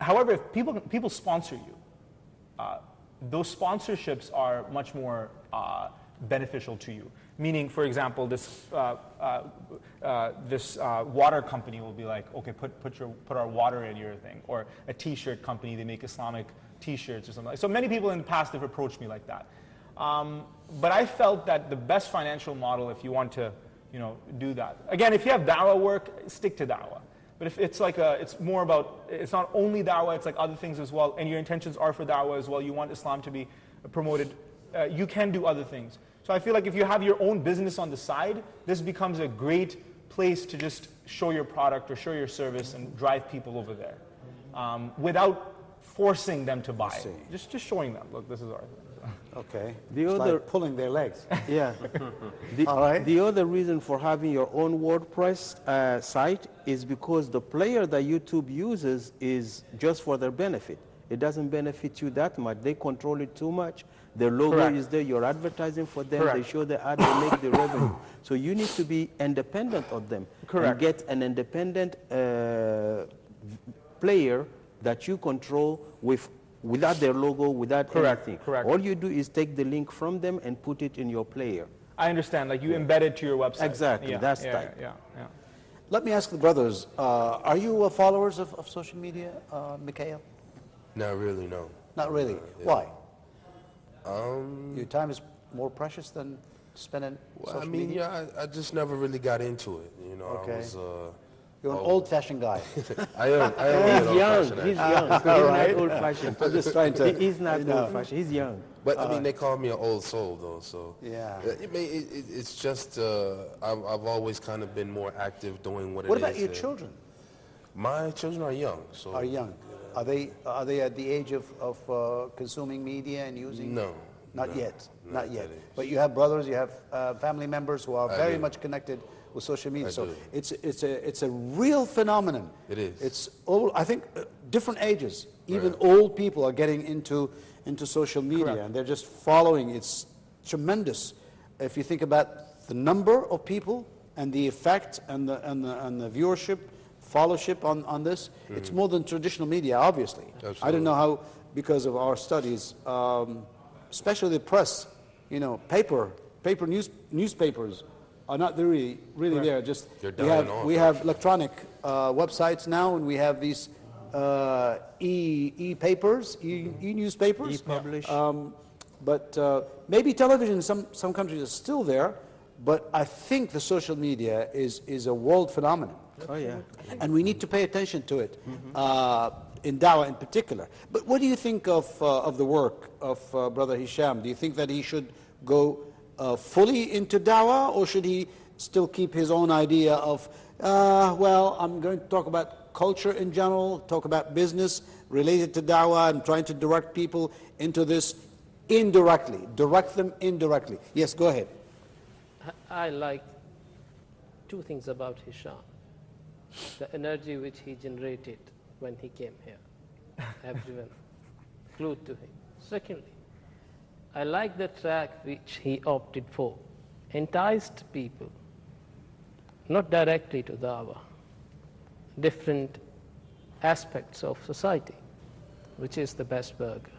However, if people sponsor you, those sponsorships are much more beneficial to you. Meaning, for example, this water company will be like, okay, put our water in your thing, or a T-shirt company, they make Islamic T-shirts or something. So many people in the past have approached me like that. But I felt that the best financial model, if you want to, do that. Again, if you have da'wah work, stick to da'wah. But if it's like it's more about, it's not only da'wah, it's like other things as well, and your intentions are for da'wah as well. You want Islam to be promoted. You can do other things. So I feel like if you have your own business on the side, this becomes a great place to just show your product or show your service and drive people over there without forcing them to buy. Just showing them, look, this is our thing. Okay. The It's other like pulling their legs. Yeah. All right. The other reason for having your own WordPress site is because the player that YouTube uses is just for their benefit. It doesn't benefit you that much. They control it too much. Their logo Correct. is there. You're advertising for them. Correct. They show the ad. They make the revenue. So you need to be independent of them. Correct. And get an independent player that you control without their logo, without Correct. anything. Correct. All you do is take the link from them and put it in your player. I understand, like you embed it to your website. Exactly, that's type. Yeah. Let me ask the brothers, are you followers of social media, Mikhail? Not really, no. Not really. Why? Your time is more precious than spending Well, social I mean, media? I just never really got into it. You know, Okay. I was. You're an old-fashioned guy. I am. He's young. He's young. He's right. not old-fashioned. I'm just trying to. He's not old-fashioned. He's young. But I mean, they call me an old soul, though. So Yeah. it's just I've always kind of been more active doing what it is. What about your children? My children are young. So Are young? Are they at the age of consuming media and using? No. Not no, yet. not Not at yet. that age. But you have brothers. You have family members who are very do. much connected with social media. I So do. it's a real phenomenon. It is. It's all. I think different ages, even Right. old people are getting into social media, Correct. and they're just following. It's tremendous. If you think about the number of people and the effect and the viewership, followership on this, it's more than traditional media, obviously. I don't Absolutely. know how, because of our studies, especially the press, you know, paper newspapers are not really there. Just They're we dying have off, we have electronic websites now, and we have these e-papers, e-newspapers. E-publish. But maybe television in some countries is still there, but I think the social media is a world phenomenon. Oh, yeah. And we need to pay attention to it, in Dawah in particular. But what do you think of the work of Brother Hisham? Do you think that he should go fully into Dawah, or should he still keep his own idea of, well, I'm going to talk about culture in general, talk about business related to Dawah, and trying to direct people into this indirectly, direct them indirectly? Yes, go ahead. I like two things about Hisham. The energy which he generated when he came here. Everyone glued to him. Secondly, I like the track which he opted for. Enticed people, not directly to Dawah, different aspects of society, which is the best burger.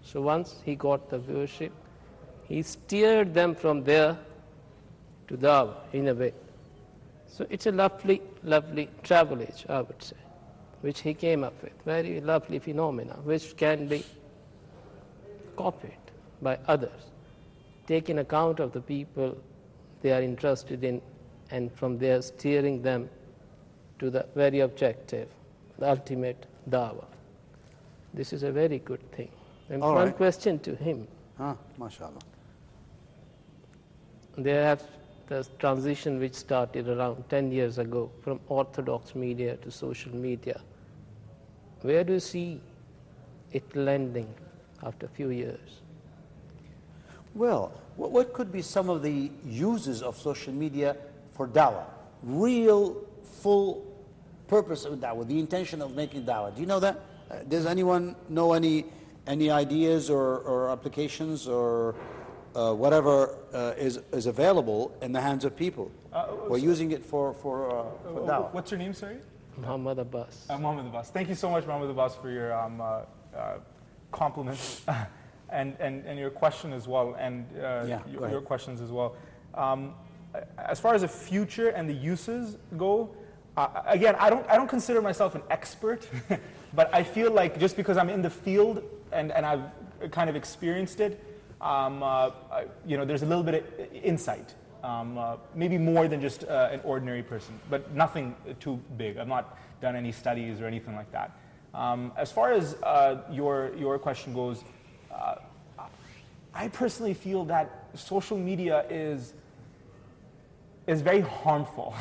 So once he got the viewership, he steered them from there to Dawah in a way. So it's a lovely, lovely travel age, I would say, which he came up with. Very lovely phenomena, which can be copied by others, taking account of the people they are interested in, and from there steering them to the very objective, the ultimate Dawah. This is a very good thing. And All one right. question to him. MashaAllah. They have the transition which started around 10 years ago from orthodox media to social media. Where do you see it landing after a few years? Well, what could be some of the uses of social media for dawah? Real, full purpose of dawah, the intention of making dawah. Do you know that? Does anyone know any ideas or applications or whatever is available in the hands of people? We're using it for dawah. What's your name, sorry? Muhammad Abbas. Muhammad Abbas. Thank you so much, Muhammad Abbas, for your compliments and your question as well, and your questions as well. As far as the future and the uses go, again, I don't consider myself an expert, but I feel like just because I'm in the field and I've kind of experienced it, there's a little bit of insight. Maybe more than just an ordinary person, but nothing too big. I've not done any studies or anything like that. As far as your question goes, I personally feel that social media is very harmful.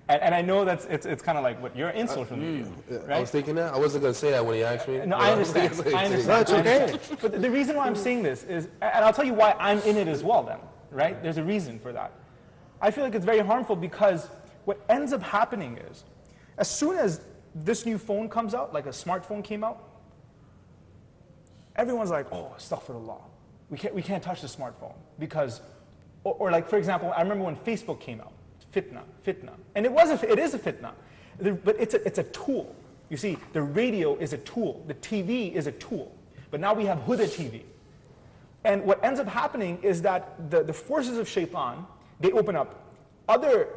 And I know that's it's kind of like, what, you're in social media, right? I was thinking that. I wasn't going to say that when he asked me. No, I understand. I understand. That's okay. But the reason why I'm saying this is, and I'll tell you why I'm in it as well then, right? There's a reason for that. I feel like it's very harmful because what ends up happening is, as soon as this new phone comes out, like a smartphone came out, everyone's like, oh, astaghfirullah. We can't touch the smartphone because, or like, for example, I remember when Facebook came out, fitna. And it is a fitna, but it's a tool. You see, the radio is a tool, the TV is a tool, but now we have Huda TV. And what ends up happening is that the forces of shaitan, they open up other,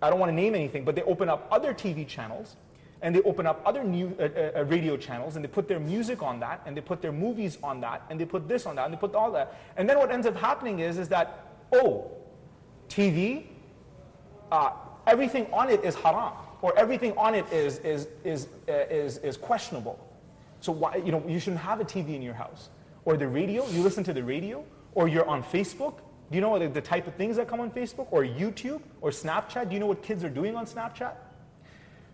I don't want to name anything, but they open up other TV channels and they open up other radio channels, and they put their music on that, and they put their movies on that, and they put this on that, and they put all that. And then what ends up happening is that, oh, TV, everything on it is haram, or everything on it is questionable. So why, you shouldn't have a TV in your house. Or the radio, you listen to the radio, or you're on Facebook. Do you know the type of things that come on Facebook? Or YouTube, or Snapchat? Do you know what kids are doing on Snapchat?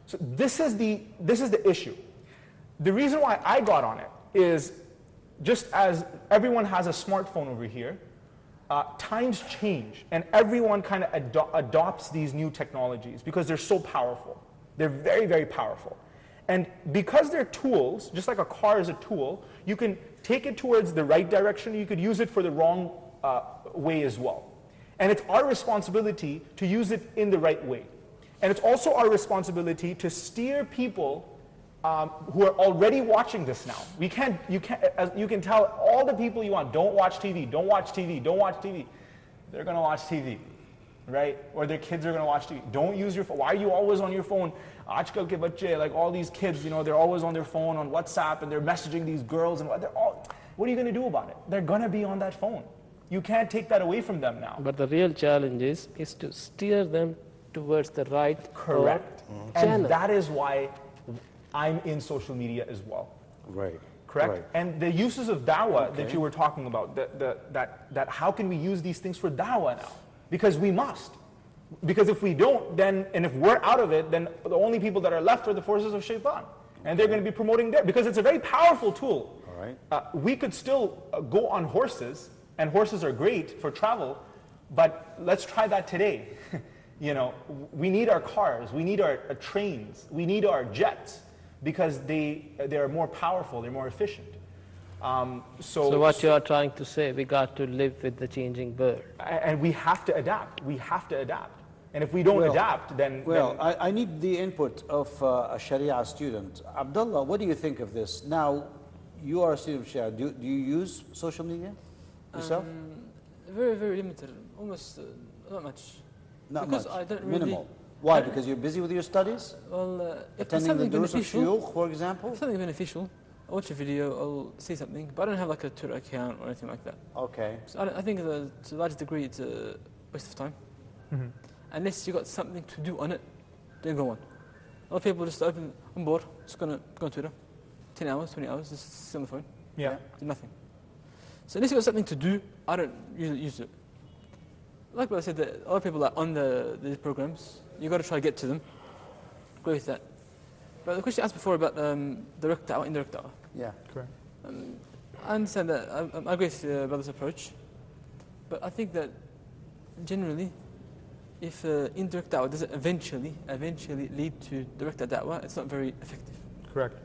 So this is the issue. The reason why I got on it is, just as everyone has a smartphone over here, times change, and everyone kind of adopts these new technologies because they're so powerful. They're very, very powerful. And because they're tools, just like a car is a tool, you can take it towards the right direction, you could use it for the wrong way as well. And it's our responsibility to use it in the right way. And it's also our responsibility to steer people who are already watching this now. You can tell all the people you want, don't watch TV, don't watch TV, don't watch TV. They're going to watch TV, right? Or their kids are going to watch TV. Don't use your phone. Why are you always on your phone? Aajkal ke bacche, like all these kids, they're always on their phone, on WhatsApp, and they're messaging these girls, and what are you going to do about it? They're going to be on that phone. You can't take that away from them now. But the real challenge is to steer them towards the right correct channel. And that is why I'm in social media as well. Right. Correct? Right. And the uses of da'wah that you were talking about, that how can we use these things for da'wah now? Because we must. Because if we don't, then, and if we're out of it, then the only people that are left are the forces of shaitan. And they're going to be promoting that, because it's a very powerful tool. All right. We could still go on horses, and horses are great for travel, but let's try that today. We need our cars, we need our trains, we need our jets, because they're more powerful, they're more efficient. So what you are trying to say, we got to live with the changing world. And we have to adapt. We have to adapt. And if we don't adapt, then... Well, I need the input of a Sharia student. Abdullah, what do you think of this? Now, you are a student of Sharia. Do you use social media yourself? Very, very limited. Almost not much. Not because much. I don't Minimal. really... Why? Because you're busy with your studies? Well, if there's Attending the something durus of beneficial, shuyukh, for example? if something beneficial, I'll watch a video, I'll see something, but I don't have like a Twitter account or anything like that. Okay. So I think to a large degree it's a waste of time. Mm-hmm. Unless you've got something to do on it, then go on. A lot of people just open, I'm bored, just go on Twitter. 10 hours, 20 hours, just sit on the phone. Yeah. Do nothing. So unless you've got something to do, I don't use it. Like what I said, that a lot of people are on these programs. You've got to try to get to them. Agree with that. But the question you asked before about direct da'wah, indirect da'wah. Yeah. Correct. I understand that. I agree with your brother's approach. But I think that generally, if indirect da'wah doesn't eventually lead to direct da'wah, it's not very effective. Correct.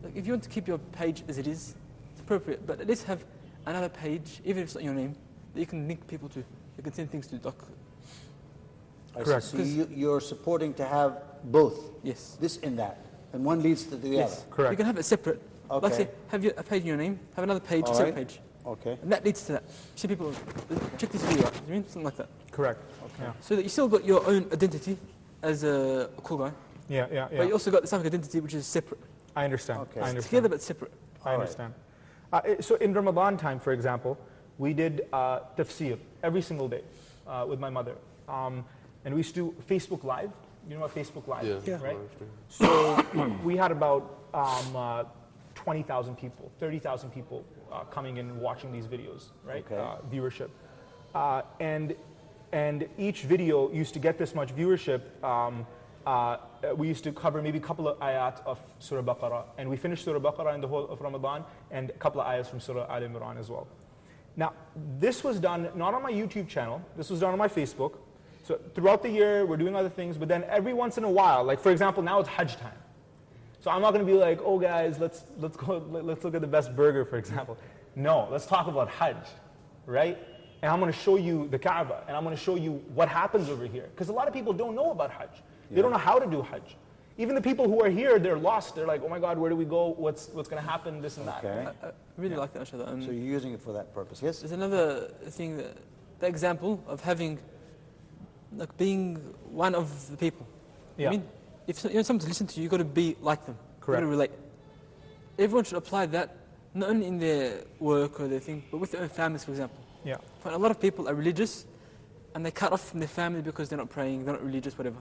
Like if you want to keep your page as it is, it's appropriate. But at least have another page, even if it's not your name, that you can link people to. You can send things to Correct. So you're supporting to have both. Yes. This and that. And one leads to the Yes. other. Correct. You can have it separate. Okay. Like say, have a page in your name, have another page, All separate right. page. Okay. And that leads to that. See people, check this video out. You mean? Something like that. Correct. Okay. So that you still got your own identity as a cool guy, Yeah. but you also got the Islamic identity which is separate. I understand. Okay. I It's understand. together but separate. I understand. So in Ramadan time, for example, we did tafsir every single day with my mother. And we used to do Facebook Live. You know what Facebook Live is, Yeah. right? So we had about 20,000 people, 30,000 people coming in and watching these videos, right? Okay. Viewership. And each video used to get this much viewership. We used to cover maybe a couple of ayat of Surah Baqarah. And we finished Surah Baqarah in the whole of Ramadan and a couple of ayats from Surah Al Imran as well. Now, this was done not on my YouTube channel. This was done on my Facebook. So throughout the year, we're doing other things, but then every once in a while, like for example, now it's Hajj time. So I'm not going to be like, oh guys, let's look at the best burger, for example. No, let's talk about Hajj, right? And I'm going to show you the Kaaba, and I'm going to show you what happens over here. Because a lot of people don't know about Hajj. They don't know how to do Hajj. Even the people who are here, they're lost. They're like, oh my God, where do we go? What's going to happen? This and that. Okay. I really like that, Ashada. So you're using it for that purpose, yes? There's another thing, the example of having, like being one of the people. Yeah. I mean, if you want someone to listen to you, you've got to be like them. You've got to relate. Everyone should apply that, not only in their work or their thing, but with their own families, for example. Yeah. A lot of people are religious, and they cut off from their family because they're not praying, they're not religious, whatever.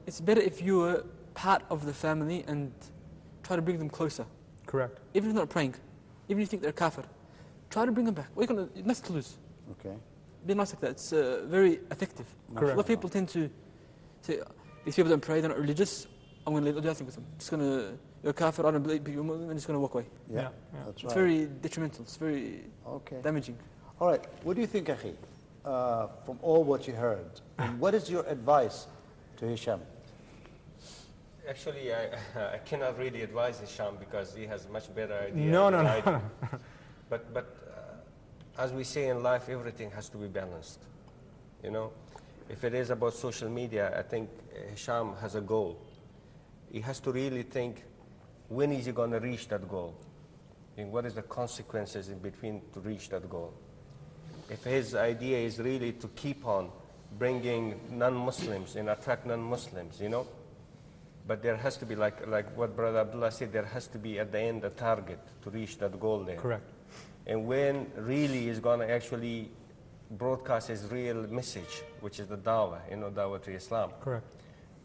It's better if you were part of the family and try to bring them closer. Correct. Even if they're not praying, even if you think they're kafir, try to bring them back. What are you gonna, nothing to lose. Okay. Be nice like that. It's very effective. Correct. A lot of people tend to say, these people don't pray, they're not religious, I'm going to do nothing with them. Just going to, you're a kafir, I don't believe you're Muslim, I'm just going to walk away. Yeah, that's It's right. very detrimental, it's very damaging. All right, what do you think, Akhi, from all what you heard? And what is your advice to Hisham? Actually, I cannot really advise Hisham because he has much better idea. No. But as we say in life, everything has to be balanced. You know, if it is about social media, I think Hisham has a goal. He has to really think, when is he going to reach that goal? And what is the consequences in between to reach that goal? If his idea is really to keep on bringing non-Muslims and attract non-Muslims, you know, but there has to be, like what Brother Abdullah said, there has to be at the end a target to reach that goal there. Correct. And when really is going to actually broadcast his real message, which is the dawah, you know, dawah to Islam. Correct.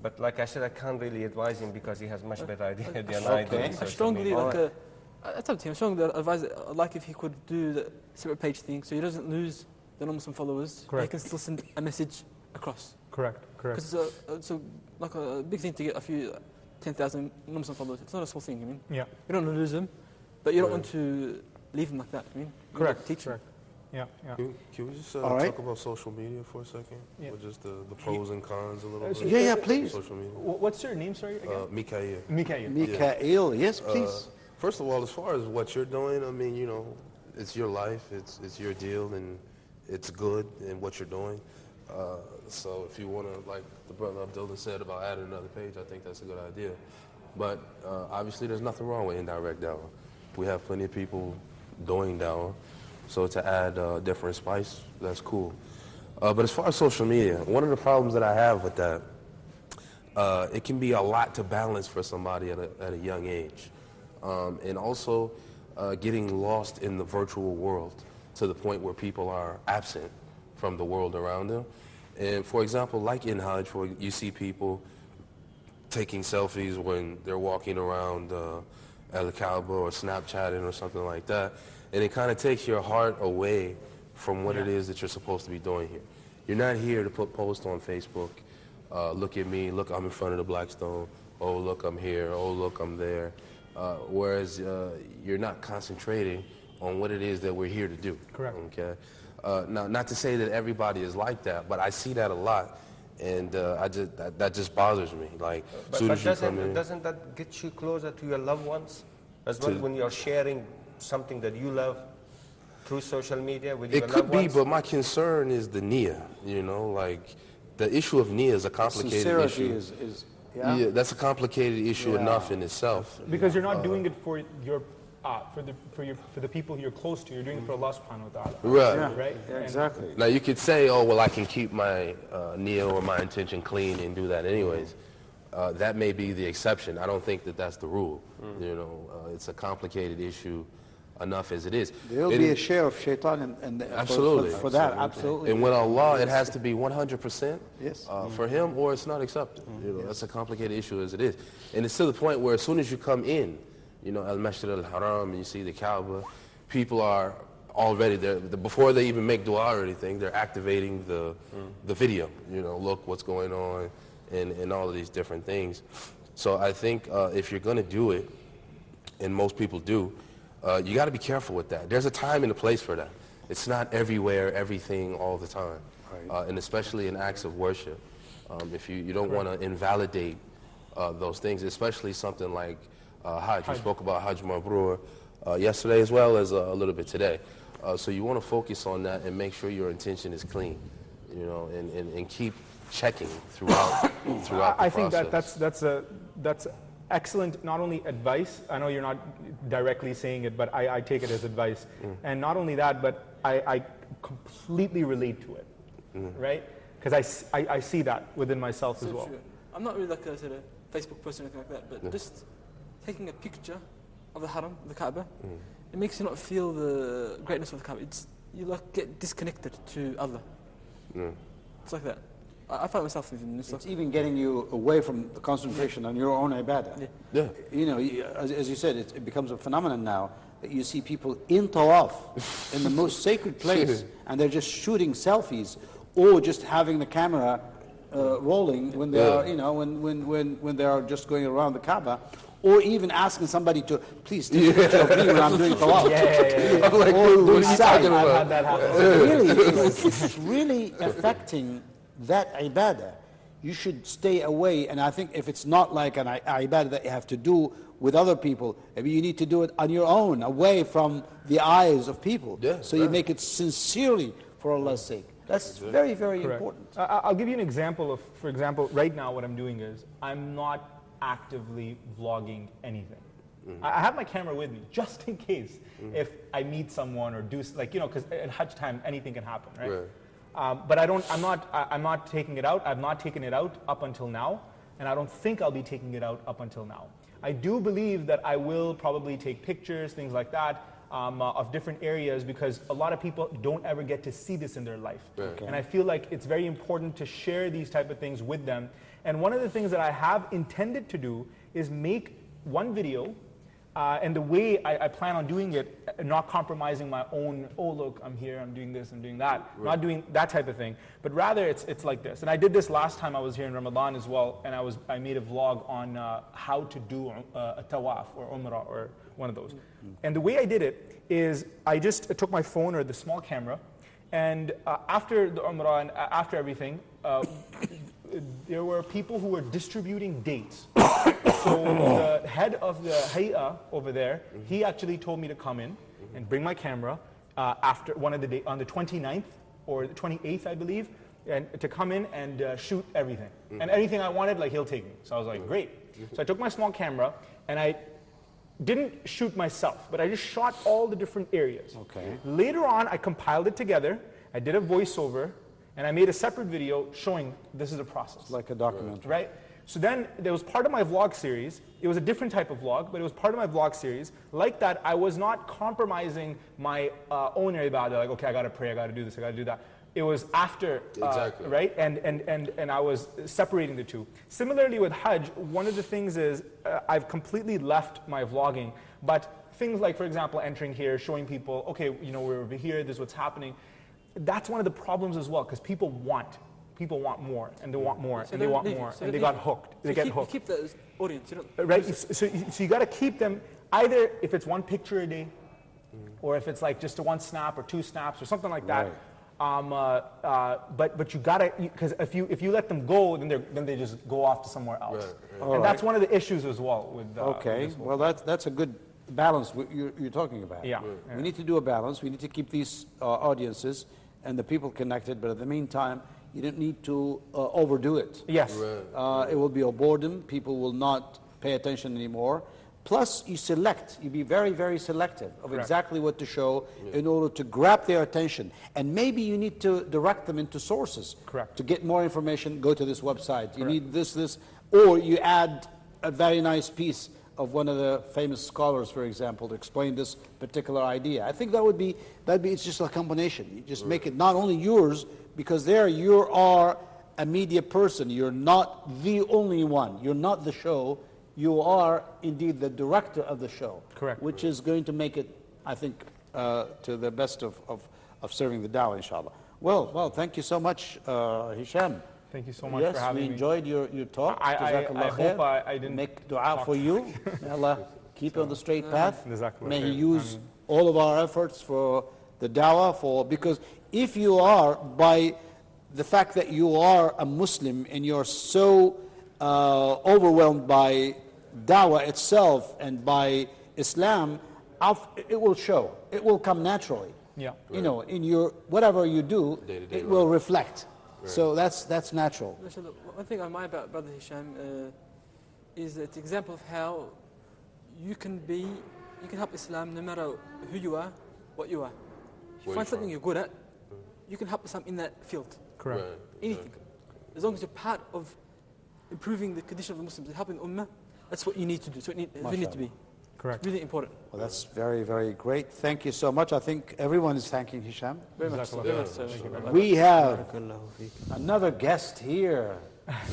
But like I said, I can't really advise him because he has much better idea than I do. I strongly, it's up to him. I strongly advise, like if he could do the separate page thing, so he doesn't lose the non-Muslim followers, Correct. he can still send a message across. Correct. Because it's like a big thing to get a few 10,000 non-Muslim followers. It's not a small thing, I mean. Yeah. You don't want to lose them, but you don't want to leave them like that, I mean. Correct. Teach them. Yeah. Can we just talk about social media for a second? Yeah. With just the pros and cons a little bit? Yeah, please. Social media. What's your name, sorry, again? Mikael. Mikael. Mikael, yes, please. First of all, as far as what you're doing, I mean, you know, it's your life, it's your deal, and it's good in what you're doing. So if you want to, like the brother Abdullah said about adding another page, I think that's a good idea. But obviously there's nothing wrong with indirect dawah. We have plenty of people doing dawah. So to add different spice, that's cool. But as far as social media, one of the problems that I have with that, it can be a lot to balance for somebody at a young age. And also getting lost in the virtual world to the point where people are absent from the world around them. And for example, like in Hajj, where you see people taking selfies when they're walking around Al-Kaaba or Snapchatting or something like that. And it kind of takes your heart away from what it is that you're supposed to be doing here. You're not here to put posts on Facebook, look at me, look, I'm in front of the Blackstone, oh, look, I'm here, oh, look, I'm there. Whereas you're not concentrating on what it is that we're here to do. Correct. Okay. Now, not to say that everybody is like that, but I see that a lot, and that just bothers me. Like, But doesn't that get you closer to your loved ones as well when you're sharing something that you love through social media with your loved ones? It could be, but my concern is the niyyah, you know, like the issue of niyyah is a complicated Sincerity issue. Yeah, that's a complicated issue enough in itself. Because you're not doing it for your for the people you're close to. You're doing it for Allah subhanahu wa ta'ala. Right. Right? Yeah, exactly. Now you could say, oh, well, I can keep my niyyah or my intention clean and do that anyways. That may be the exception. I don't think that that's the rule. You know, it's a complicated issue enough as it is. There'll be a share of shaitan absolutely. For that, absolutely. And with Allah, it has to be 100% Yes. for him, or it's not accepted. You know, that's a complicated issue as it is. And it's to the point where as soon as you come in, you know, Al-Masjid al-Haram, and you see the Kaaba, people are already there. Before they even make dua or anything, they're activating the video. You know, look what's going on, and all of these different things. So I think if you're going to do it, and most people do, you got to be careful with that. There's a time and a place for that. It's not everywhere, everything, all the time. Right. And especially in acts of worship. If you don't want to invalidate those things, especially something like Hajj. We spoke about Hajj Mabrur yesterday as well as a little bit today. So you want to focus on that and make sure your intention is clean, you know, and keep checking throughout I the think process. that's excellent, not only advice. I know you're not directly saying it, but I take it as advice. And not only that, but I completely relate to it, right? Because I see that within myself as well. True. I'm not really like a Facebook post or anything like that, but just taking a picture of the Haram, the Kaaba, it makes you not feel the greatness of the Kaaba. You like get disconnected to Allah. It's like that. I find myself in this. It's even getting you away from the concentration on your own ibadah. Yeah. You know, as you said, it becomes a phenomenon now that you see people in tawaf, in the most sacred place, and they're just shooting selfies or just having the camera rolling when they are, you know, when they are just going around the Kaaba, or even asking somebody to please take a picture of me when I'm doing tawaf. I'm like, dude, what are you talking I've about? had that happen. Really, it's really affecting that ibadah. You should stay away, and I think if it's not like an ibadah that you have to do with other people, maybe you need to do it on your own, away from the eyes of people. So you make it sincerely for Allah's sake. That's very, very important. I'll give you an example of, for example, right now what I'm doing is, I'm not actively vlogging anything. I have my camera with me, just in case if I meet someone or do, like, you know, because at Hajj time, anything can happen, right? But I'm not taking it out. I've not taken it out up until now, and I don't think I'll be taking it out up until now. I do believe that I will probably take pictures, things like that, of different areas, because a lot of people don't ever get to see this in their life. And I feel like it's very important to share these type of things with them. And one of the things that I have intended to do is make one video, and the way I plan on doing it, not compromising my own, oh look, I'm here, I'm doing this, I'm doing that, not doing that type of thing, but rather it's like this. And I did this last time I was here in Ramadan as well, and I made a vlog on how to do a tawaf or umrah or one of those. And the way I did it is I just took my phone or the small camera, and after the umrah and after everything, there were people who were distributing dates. So the head of the hay'ah over there, he actually told me to come in and bring my camera after one of the days, on the 29th or the 28th, I believe, and to come in and shoot everything. And anything I wanted, like, he'll take me. So I was like, great. So I took my small camera, and I didn't shoot myself, but I just shot all the different areas. Later on, I compiled it together, I did a voiceover, and I made a separate video showing this is a process. Like a documentary. Right? So then there was part of my vlog series. It was a different type of vlog, but it was part of my vlog series. Like that, I was not compromising my own ibadah, like, okay, I gotta pray, I gotta do this, I gotta do that. It was after, right? And I was separating the two. Similarly with Hajj, one of the things is I've completely left my vlogging, but things like, for example, entering here, showing people, okay, you know, we're over here, this is what's happening. That's one of the problems as well, because people want more, and they want more, and they want more, and they got hooked. They get hooked. Keep the audience, you know. Right. So you got to keep them either if it's one picture a day, or if it's like just a one snap or two snaps or something like that. But you gotta, because if you let them go, then they just go off to somewhere else. And that's one of the issues as well with. Well, that's a good balance you're talking about. We need to do a balance. We need to keep these audiences and the people connected, but at the meantime, you don't need to overdo it. Yes. It will be a boredom. People will not pay attention anymore. Plus, you be very, very selective of exactly what to show in order to grab their attention. And maybe you need to direct them into sources. To get more information, go to this website. You need this, or you add a very nice piece of one of the famous scholars, for example, to explain this particular idea. I think it's just a combination. You just make it not only yours, because there you are a media person. You're not the only one. You're not the show. You are indeed the director of the show. Which is going to make it, I think, to the best of serving the dawah, inshallah. Well, thank you so much, Hisham. Thank you so much for having me. Yes, we enjoyed your talk. I hope I didn't make dua for you. May Allah keep you on the straight path. May He use all of our efforts for the dawah, because if you are, by the fact that you are a Muslim and you're so overwhelmed by dawah itself and by Islam, it will show. It will come naturally. You know, in your whatever you do, it will reflect. So that's natural. One thing I admire about Brother Hisham is an example of how you can help Islam no matter who you are, what you are. If you find something you're good at, you can help Islam in that field. Correct. Anything. As long as you're part of improving the condition of the Muslims, helping Ummah, that's what you need to do. So it need to be. Correct. Really important. Well, that's very, very great. Thank you so much. I think everyone is thanking Hisham. Very much so. Very much so. We have another guest here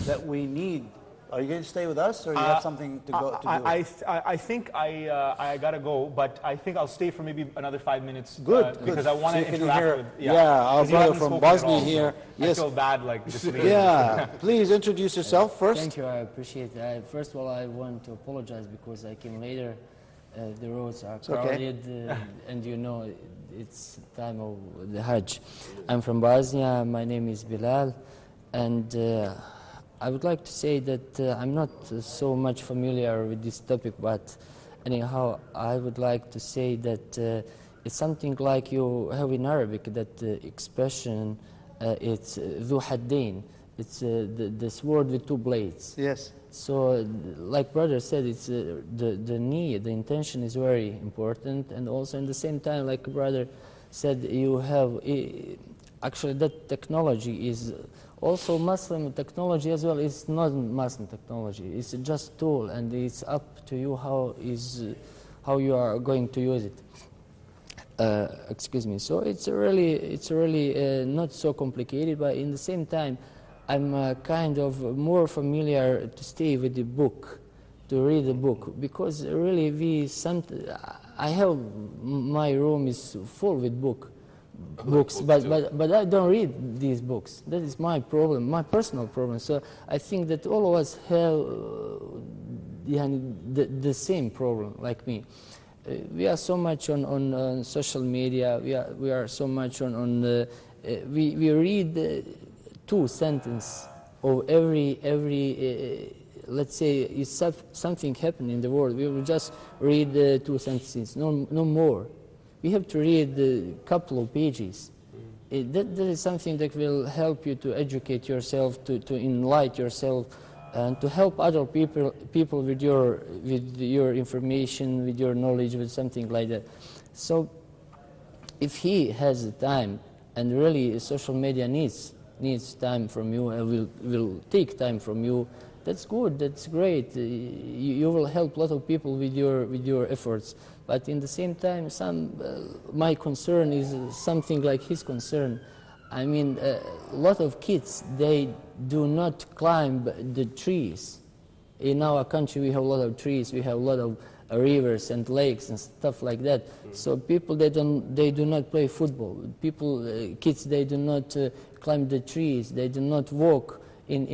that we need. Are you going to stay with us, or you have something to go to do? I think I gotta go, but I think I'll stay for maybe another 5 minutes. Good, because I want to you can interact hear- with. our 'Cause you brother haven't from spoken at Bosnia all, so here. Yes. I feel bad, like just sitting Yeah, please introduce yourself first. Thank you, I appreciate it. First of all, I want to apologize because I came later. The roads are okay. crowded, and you know it's time of the Hajj. I'm from Bosnia. My name is Bilal, and I would like to say that I'm not so much familiar with this topic, but anyhow, I would like to say that it's something like you have in Arabic, that expression, it's ذو حدين. It's the sword with two blades. Yes. So, like brother said, it's the need, the intention is very important, and also in the same time, like brother said, you have actually that technology is also Muslim technology as well. It's not Muslim technology. It's just tool, and it's up to you how you are going to use it. Excuse me. So it's really not so complicated, but in the same time, I'm kind of more familiar to stay with the book, to read the book, because really I have, my room is full with books, but I don't read these books. That is my problem, my personal problem. So I think that all of us have the same problem, like me. We are so much on social media. We are so much on we read 2 sentences of every let's say if something happened in the world, we will just read 2 sentences, no more. We have to read a couple of pages. That is something that will help you to educate yourself, to enlighten yourself, and to help other people with your information, with your knowledge, with something like that. So if he has the time, and really social media needs time from you, and will take time from you, that's good, that's great. You will help a lot of people with your efforts. But in the same time, my concern is something like his concern. I mean, a lot of kids, they do not climb the trees. In our country, we have a lot of trees, we have a lot of rivers and lakes and stuff like that. So people, they do not play football. Kids, they do not climb the trees. They do not walk in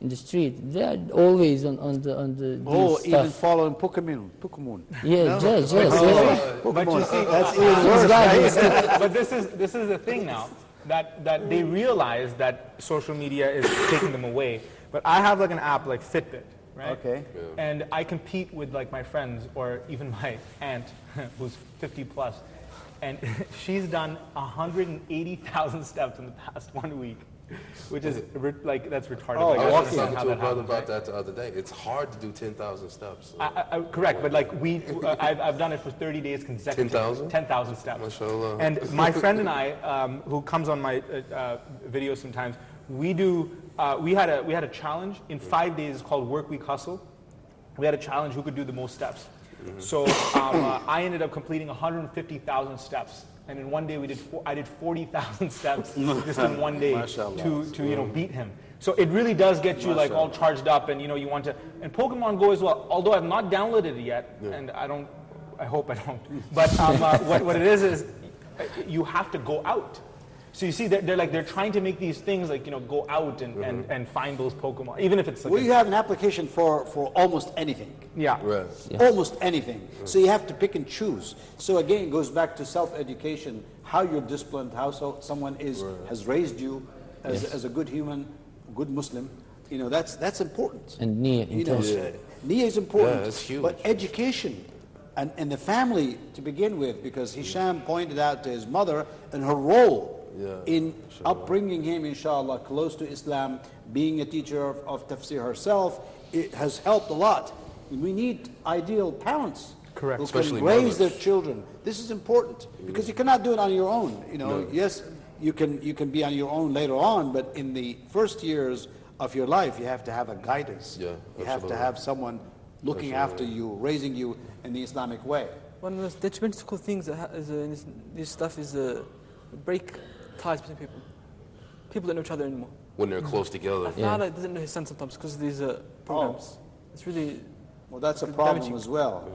the street. They are always on the even following Pokemon. Yes, yes. But you see, That's even worse, right? but this is the thing now, that they realize that social media is taking them away. But I have like an app like Fitbit, right? Okay. And I compete with like my friends or even my aunt who's 50 plus, and she's done 180,000 steps in the past 1 week, which is like, that's retarded. Oh, like, I don't was understand talking how to a that brother happens, about right? that the other day. It's hard to do 10,000 steps. Correct, but like I've done it for 30 days consecutively. 10,000? 10,000 steps. Mashallah. And my friend and I, who comes on my videos sometimes, we had a challenge in 5 days. It's called Work Week Hustle. We had a challenge who could do the most steps. So I ended up completing 150,000 steps. And in 1 day I did 40,000 steps just in 1 day to beat him. So it really does get you like all charged up, and you want to. And Pokemon Go as well. Although I've not downloaded it yet, and I hope I don't. But what it is you have to go out. So you see, they're trying to make these things like go out and find those Pokemon, even if it's like We have an application for almost anything. yeah. Right. Almost anything. So you have to pick and choose. So again, it goes back to self-education, how you're disciplined, how someone has raised you as a good human, good Muslim. That's important. And niyyah, intention. Niyyah is important. Yeah, that's huge. But education and the family to begin with, because Hisham pointed out to his mother and her role in upbringing him, inshallah, close to Islam, being a teacher of tafsir herself, it has helped a lot. We need ideal parents Correct. who Especially can raise mothers. their children. This is important because you cannot do it on your own. Yes, you can be on your own later on, but in the first years of your life, you have to have a guidance. Yeah, you have to absolutely. have someone looking after you, raising you in the Islamic way. One of the most detrimental things that is in this stuff is break ties between people. People don't know each other anymore. When they're close together. A father doesn't know his son sometimes because of these programs. It's really Well, that's a problem damaging. as well.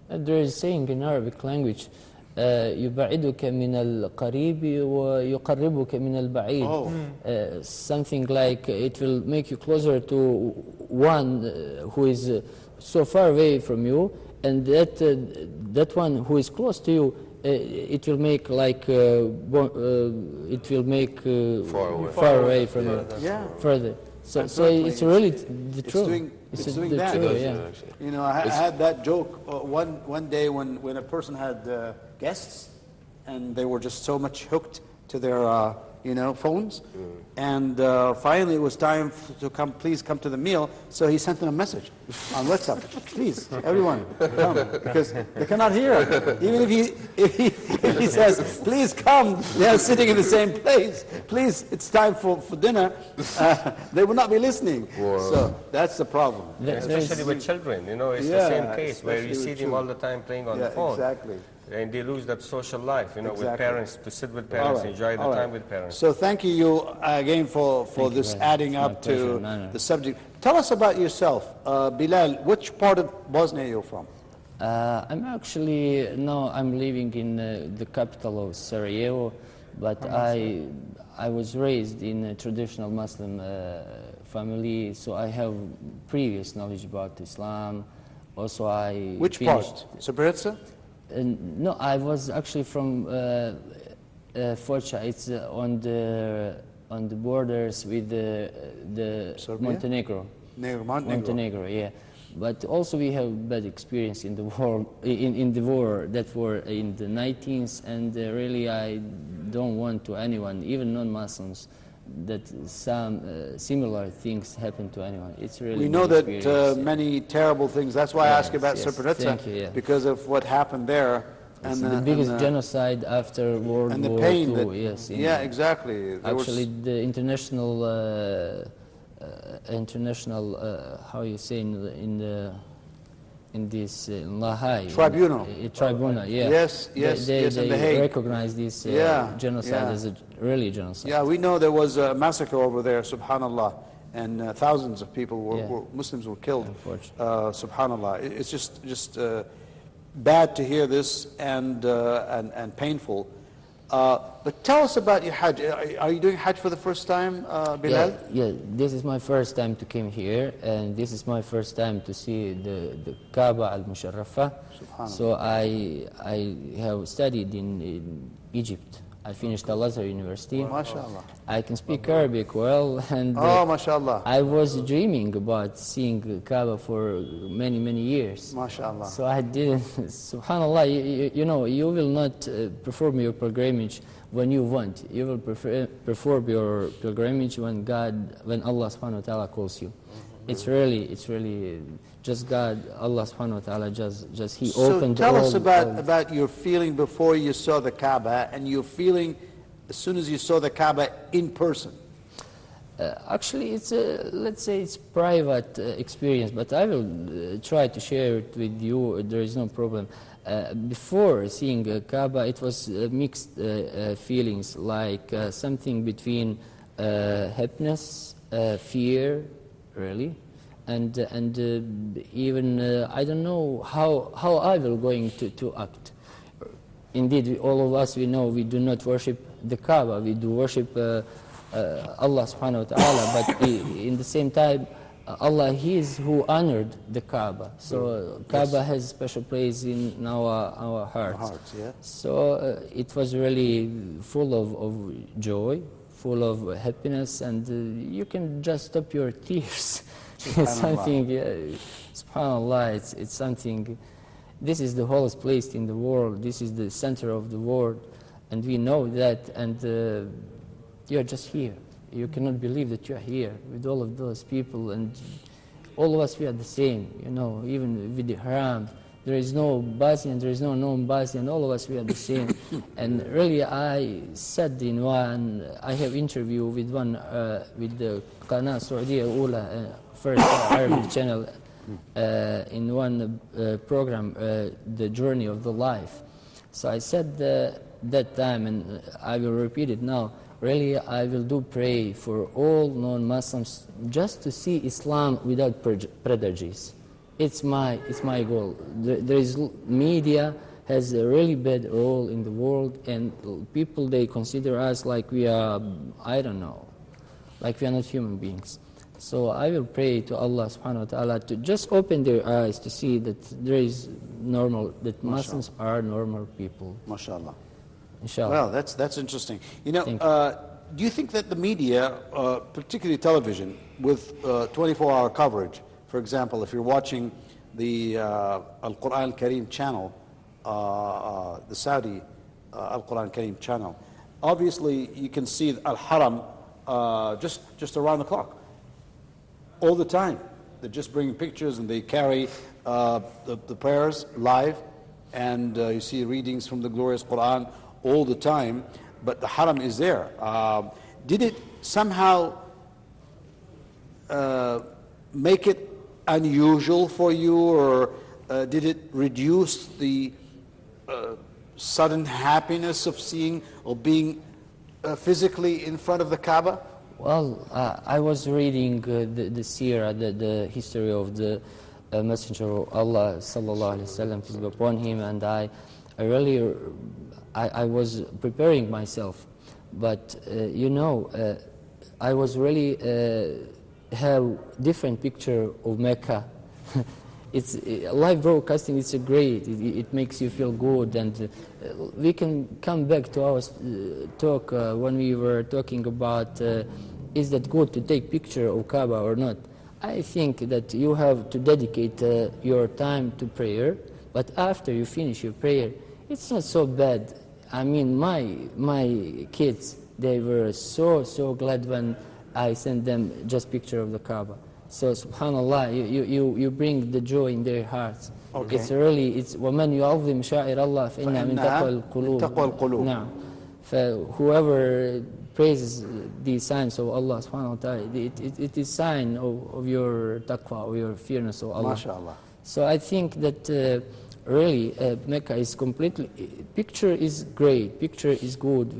There is saying in Arabic language, يبعدك من القريب ويقربك من البعيد. Something like it will make you closer to one who is so far away from you, and that one who is close to you, it will make like it will make far away from you, further. So it's really the truth. It's the doing that. truth, yeah. You know, I had that joke one day when a person had guests, and they were just so much hooked to their phones, and finally it was time to come. Please come to the meal. So he sent them a message on WhatsApp. Please, everyone, come, because they cannot hear. Even if he says, please come, they are sitting in the same place. Please, it's time for dinner. They will not be listening. So that's the problem. Especially with children, it's the same case where you see them all the time playing on the phone. Exactly. And they lose that social life, with parents, to sit with parents, enjoy the time with parents. So thank you again for this adding up to the subject. Tell us about yourself. Bilal, which part of Bosnia are you from? I'm actually, now I'm living in the capital of Sarajevo, but I was raised in a traditional Muslim family, so I have previous knowledge about Islam. Also, I Which finished, part? Srebrenica? No, I was actually from Foča. It's on the borders with the Serbia? Montenegro. Montenegro, yeah. But also we have bad experience in the war, in the war that were in the 19th, and really I don't want to anyone, even non-Muslims, that some similar things happen to anyone. It's really We know bad that experience, many terrible things. That's why I ask about Srebrenica, thank you, yeah. because of what happened there. It's the biggest genocide after World and the War pain II. that, Yes, yeah, exactly. There actually, the international, how you say in this Lahai Tribunal. Tribunal, yeah. Yes, They in The Hague. recognize this genocide as a really genocide. Yeah, we know there was a massacre over there, subhanallah, and thousands of people Muslims were killed. Unfortunately. Subhanallah. It's just bad to hear this and painful. But tell us about your Hajj. Are you doing Hajj for the first time, Bilal? Yeah, this is my first time to come here, and this is my first time to see the Kaaba al-Musharrafa. So I have studied in Egypt. I finished Al-Azhar University. MashaAllah. I can speak Arabic well, and MashaAllah. I was dreaming about seeing Kaaba for many, many years. MashaAllah. So I didn't, subhanAllah, you will not perform your pilgrimage when you want. You will perform your pilgrimage when Allah subhanahu wa ta'ala calls you. It's really just God, Allah subhanahu wa ta'ala, just He opened. So tell us about your feeling before you saw the Kaaba and your feeling as soon as you saw the Kaaba in person. Actually, it's let's say it's private experience, but I will try to share it with you. There is no problem. Before seeing Kaaba, it was mixed feelings, like something between happiness, fear, really, and even I don't know how I will going to act. Indeed, all of us, we know we do not worship the Kaaba, we do worship Allah subhanahu wa ta'ala, but in the same time, Allah, He is who honored the Kaaba. So Kaaba has a special place in our hearts. So it was really full of joy, full of happiness, and you can just stop your tears. It's something, subhanAllah, it's something. This is the holiest place in the world. This is the center of the world, and we know that. And you're just here. You cannot believe that you're here with all of those people, and all of us, we are the same. Even with the haram, There is no Basi and there is no non-Basi, and all of us, we are the same. And really, I said in one, I have interview with one, with the Qanaa Saudiya Ula, first Arabic channel, in one program, The Journey of the Life. So I said that time, and I will repeat it now, really I will do pray for all non-Muslims just to see Islam without prejudice. It's my goal. There is media has a really bad role in the world, and people, they consider us like we are, I don't know, like we are not human beings. So I will pray to Allah subhanahu wa ta'ala to just open their eyes to see that there is normal, that Muslims are normal people. MashaAllah. Inshallah. Well, that's interesting. You know, do you think that the media, particularly television, with 24-hour coverage, for example, if you're watching the Al-Quran Kareem channel, the Saudi Al-Quran Kareem channel, obviously you can see Al-Haram just around the clock, all the time. They're just bringing pictures and they carry the prayers live, and you see readings from the glorious Quran all the time, but the Haram is there. Did it somehow make it unusual for you, or did it reduce the sudden happiness of seeing or being physically in front of the Kaaba? Well, I was reading the seerah, the history of the Messenger of Allah, sallallahu alaihi wasallam, peace be upon him, and I really, I was preparing myself, but you know, I was really have different picture of Mecca. It's live broadcasting. It's a great. It makes you feel good, and we can come back to our talk when we were talking about is that good to take picture of Kaaba or not. I think that you have to dedicate your time to prayer, but after you finish your prayer, it's not so bad. I mean, my kids, they were so glad when I sent them just picture of the Kaaba. So subhanallah, you bring the joy in their hearts. Okay. It's really, it's وَمَنْ يُعَظِّمْ شَاعِرَ اللَّهِ فَإِنَّهَا مِنْ تَقْوَى الْقُلُوبِ. تقوى القلوب. Now, whoever praises the signs of Allah subhanahu wa ta'ala, it is sign of your taqwa, of your fearness of Allah. MashaAllah. So I think that really Mecca is completely, picture is great, picture is good,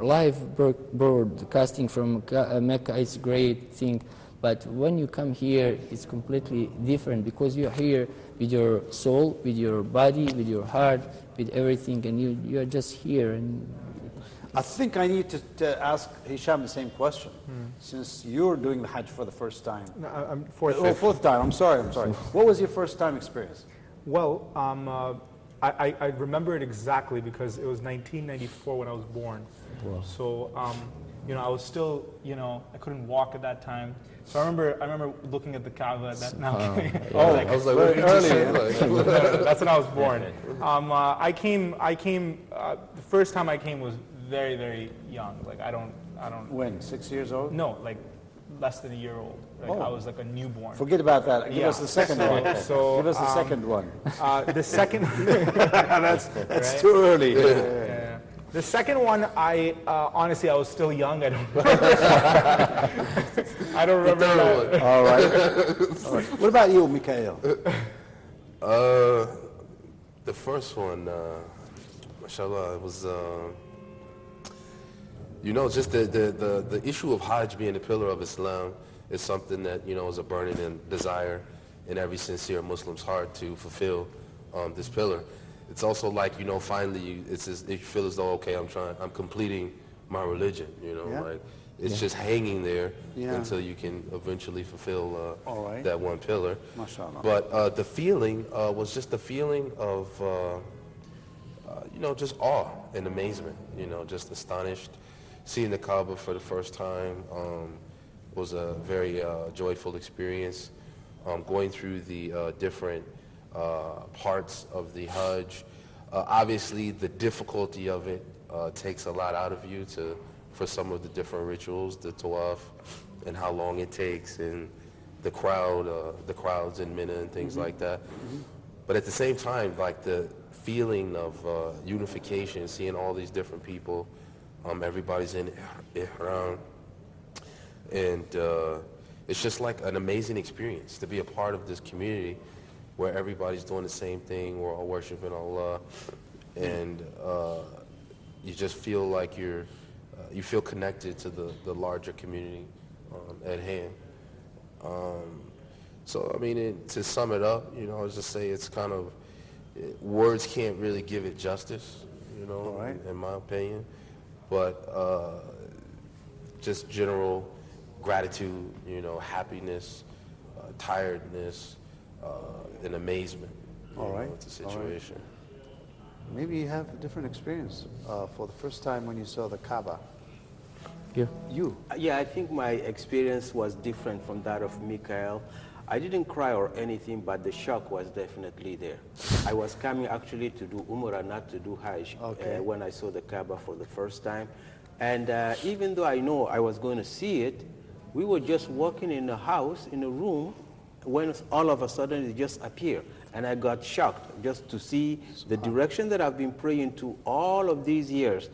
live broadcasting from Mecca is great thing, but when you come here it's completely different, because you're here with your soul, with your body, with your heart, with everything, and you are just here. And I think I need to ask Hisham the same question, since you're doing the Hajj for the first time. No, I'm fourth. Oh, fourth time, I'm sorry. What was your first time experience? Well, I remember it exactly because it was 1994 when I was born. Wow. So, you know, I was still, you know, I couldn't walk at that time. So I remember looking at the Kaaba at that. I was like, what did you just say? Like, that's when I was born. I came. The first time I came was very, very young. Like I don't. When? 6 years old? No, like less than a year old. Like I was like a newborn. Forget about that. Give us the second one. So, Give us the second one. The second. That's right? too early. Yeah. The second one, I honestly, I was still young. I don't remember that. All right. What about you, Mikhail? The first one, mashallah, it was, you know, just the issue of Hajj being the pillar of Islam is something that, you know, is a burning desire in every sincere Muslim's heart to fulfill this pillar. It's also like, you know, finally you feel as though, okay, I'm completing my religion, you know, like it's just hanging there until you can eventually fulfill that one pillar. MashaAllah. But the feeling was just the feeling of, you know, just awe and amazement, you know, just astonished. Seeing the Kaaba for the first time was a very joyful experience. Going through the different parts of the Hajj. Obviously, the difficulty of it takes a lot out of you for some of the different rituals, the tawaf, and how long it takes, and the crowds in Mina and things like that. But at the same time, like the feeling of unification, seeing all these different people, everybody's in ihram, and it's just like an amazing experience to be a part of this community where everybody's doing the same thing, we're all worshiping Allah, and you just feel like you feel connected to the larger community at hand. So I mean, to sum it up, I was just say it's kind of, words can't really give it justice, in my opinion, but just general gratitude, happiness, tiredness, and amazement. With the situation. Maybe you have a different experience for the first time when you saw the Kaaba. You? Yeah, I think my experience was different from that of Mikhail. I didn't cry or anything, but the shock was definitely there. I was coming actually to do Umrah, not to do Hajj, when I saw the Kaaba for the first time. And even though I know I was going to see it, we were just walking in a house, in a room, when all of a sudden it just appeared. And I got shocked just to see the direction that I've been praying to all of these years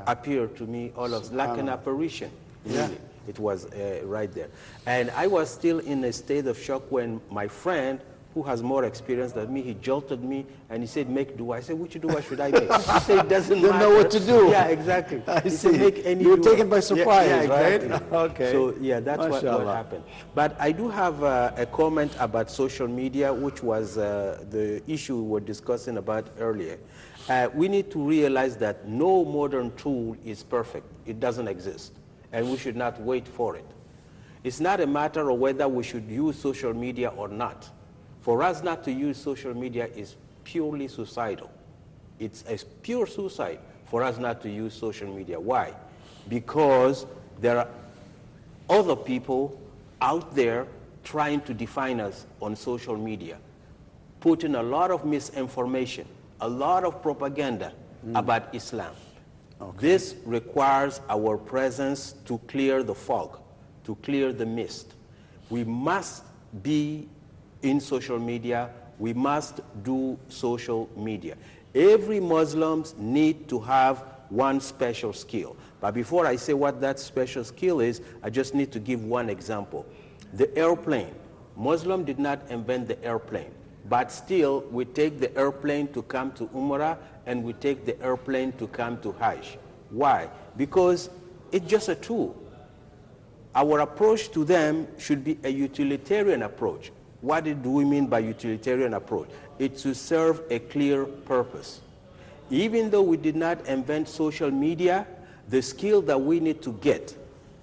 appear to me, like an apparition. Really. It was right there. And I was still in a state of shock when my friend, who has more experience than me, he jolted me and he said, make dua. I said, which dua should I make? He said, it doesn't matter. Didn't know what to do. Yeah, exactly. I see. Said, make any you were dua. taken by surprise, exactly. right? Okay. So, yeah, that's what happened. But I do have a comment about social media, which was the issue we were discussing about earlier. We need to realize that no modern tool is perfect. It doesn't exist. And we should not wait for it. It's not a matter of whether we should use social media or not. For us not to use social media is purely suicidal. It's a pure suicide for us not to use social media. Why? Because there are other people out there trying to define us on social media, putting a lot of misinformation, a lot of propaganda about Islam. This requires our presence to clear the fog, to clear the mist. We must be in social media. We must do social media. Every Muslims need to have one special skill. But before I say what that special skill is, I just need to give one example. The airplane. Muslim did not invent the airplane. But still, we take the airplane to come to Umrah, and we take the airplane to come to Hajj. Why? Because it's just a tool. Our approach to them should be a utilitarian approach. What do we mean by utilitarian approach? It's to serve a clear purpose. Even though we did not invent social media, the skill that we need to get,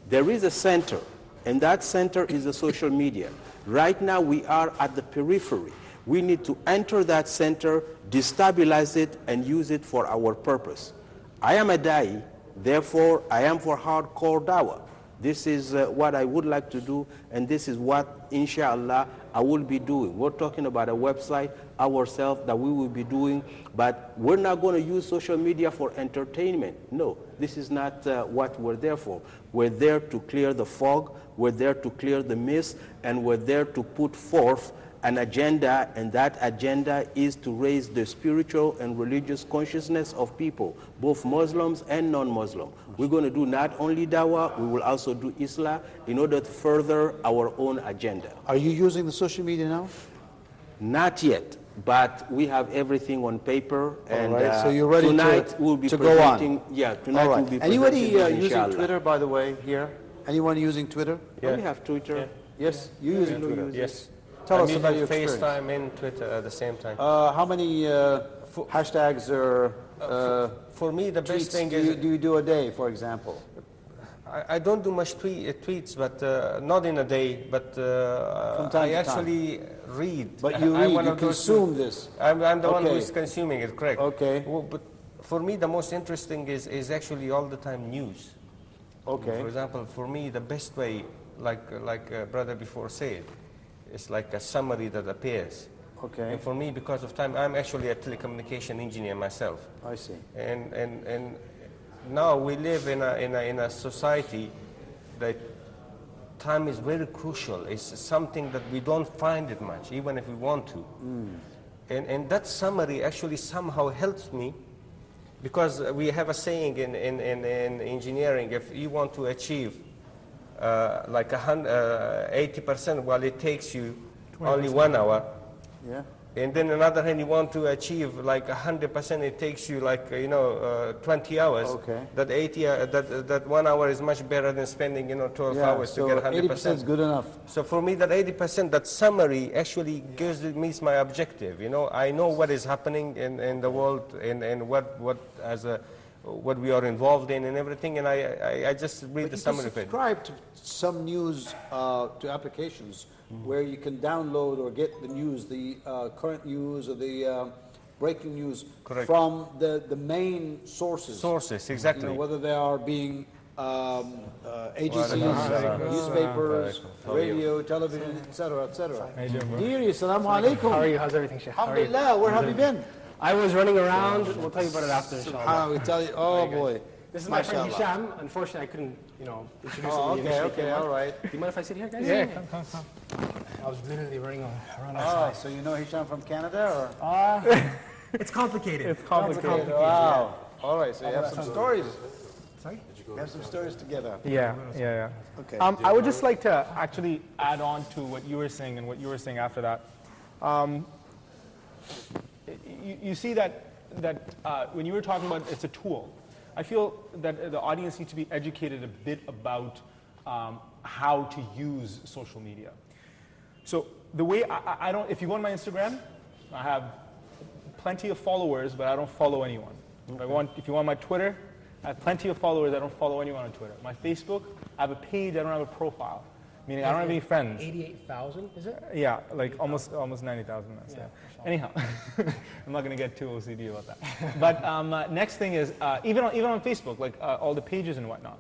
there is a center, and that center is the social media. Right now we are at the periphery. We need to enter that center, destabilize it, and use it for our purpose. I am a da'i, therefore I am for hardcore dawah. This is what I would like to do, and this is what, inshallah, I will be doing. We're talking about a website ourselves that we will be doing, but we're not going to use social media for entertainment. No, this is not what we're there for. We're there to clear the fog, we're there to clear the mist, and we're there to put forth an agenda, and that agenda is to raise the spiritual and religious consciousness of people, both Muslims and non-Muslim. We're going to do not only dawah, we will also do Islah in order to further our own agenda. Are you using the social media now? Not yet, but we have everything on paper, and so you're ready tonight we'll be to go on. presenting. Yeah, tonight we'll be Anybody presenting, using inshallah. Twitter, by the way, here? Anyone using Twitter? Yeah. We have Twitter. Yeah. Yes, you using Twitter? Yes. Tell I'm us about your using experience. FaceTime and Twitter at the same time. How many hashtags or For me, the best tweets thing do is you do a day, for example? I don't do much tweets, but not in a day. But From time I to actually read. But you I'm read, one you of those consume this. I'm the one Okay. who's consuming it, correct? Okay. Well, but for me, the most interesting is actually all the time news. Okay. For example, for me, the best way, like brother before said, is like a summary that appears. Okay. And for me, because of time, I'm actually a telecommunication engineer myself. I see. And now we live in a society that time is very crucial. It's something that we don't find it much, even if we want to. And that summary actually somehow helps me, because we have a saying in engineering, if you want to achieve like 80%, well, it takes you only 1 hour. Yeah. And then another hand, you want to achieve like 100%, it takes you like 20 hours. Okay. That 1 hour is much better than spending 12 hours to get 100%. 80% is good enough. So for me, that 80%, that summary actually meets my objective. I know what is happening in the world and what we are involved in and everything, and I just read the summary of it. You can subscribe to some news to applications where you can download or get the news, the current news or the breaking news from the main sources. Sources, exactly. Whether they are being agencies, newspapers, radio, television, etc., etc. Deary, assalamu alaikum. How are you? How's everything, Sheikh? Alhamdulillah, where have you been? I was running around. We'll tell you about it after, inshallah. We tell you, oh boy. This is my friend Hisham. Unfortunately, I couldn't, introduce him. Okay, all right. Do you mind if I sit here, guys? Yeah, come. I was literally running around Oh, outside. so you know Hisham from Canada, It's complicated. or? Wow. All right, so you have some stories. Sorry? You have some stories together. Yeah. Okay. I would just like to actually add on to what you were saying and what you were saying after that. You see that when you were talking about it's a tool, I feel that the audience needs to be educated a bit about how to use social media. So the way I don't, if you go on my Instagram, I have plenty of followers, but I don't follow anyone. If you want my Twitter, I have plenty of followers, I don't follow anyone on Twitter. My Facebook, I have a page, I don't have a profile. Meaning I don't have any friends. 88,000, is it? Yeah, like almost 90,000. Yeah. Anyhow, I'm not going to get too OCD about that. But next thing is even on Facebook, like all the pages and whatnot.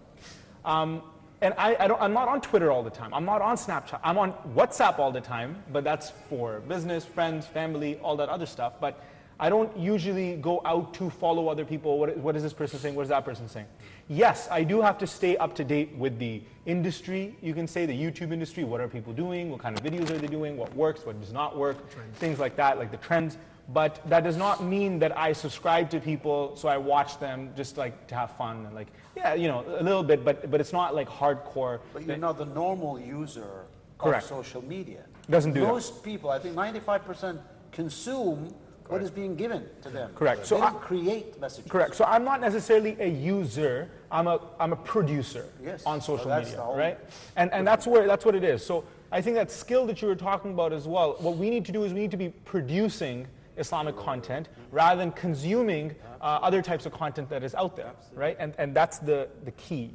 And I'm not on Twitter all the time. I'm not on Snapchat. I'm on WhatsApp all the time, but that's for business, friends, family, all that other stuff. But I don't usually go out to follow other people. What is this person saying? What is that person saying? Yes, I do have to stay up to date with the industry, you can say, the YouTube industry. What are people doing? What kind of videos are they doing? What works? What does not work? Things like that, like the trends. But that does not mean that I subscribe to people, so I watch them just like to have fun and like, yeah, a little bit, but it's not like hardcore. But you're not the normal user Correct. of social media. Doesn't do that. Most people, I think 95% consume what is being given to them. Correct. So they don't create messages. Correct. So I'm not necessarily a user. I'm a producer on social media, right? And that's what it is. So I think that skill that you were talking about as well. What we need to do is we need to be producing Islamic content rather than consuming other types of content that is out there, right? And that's the key.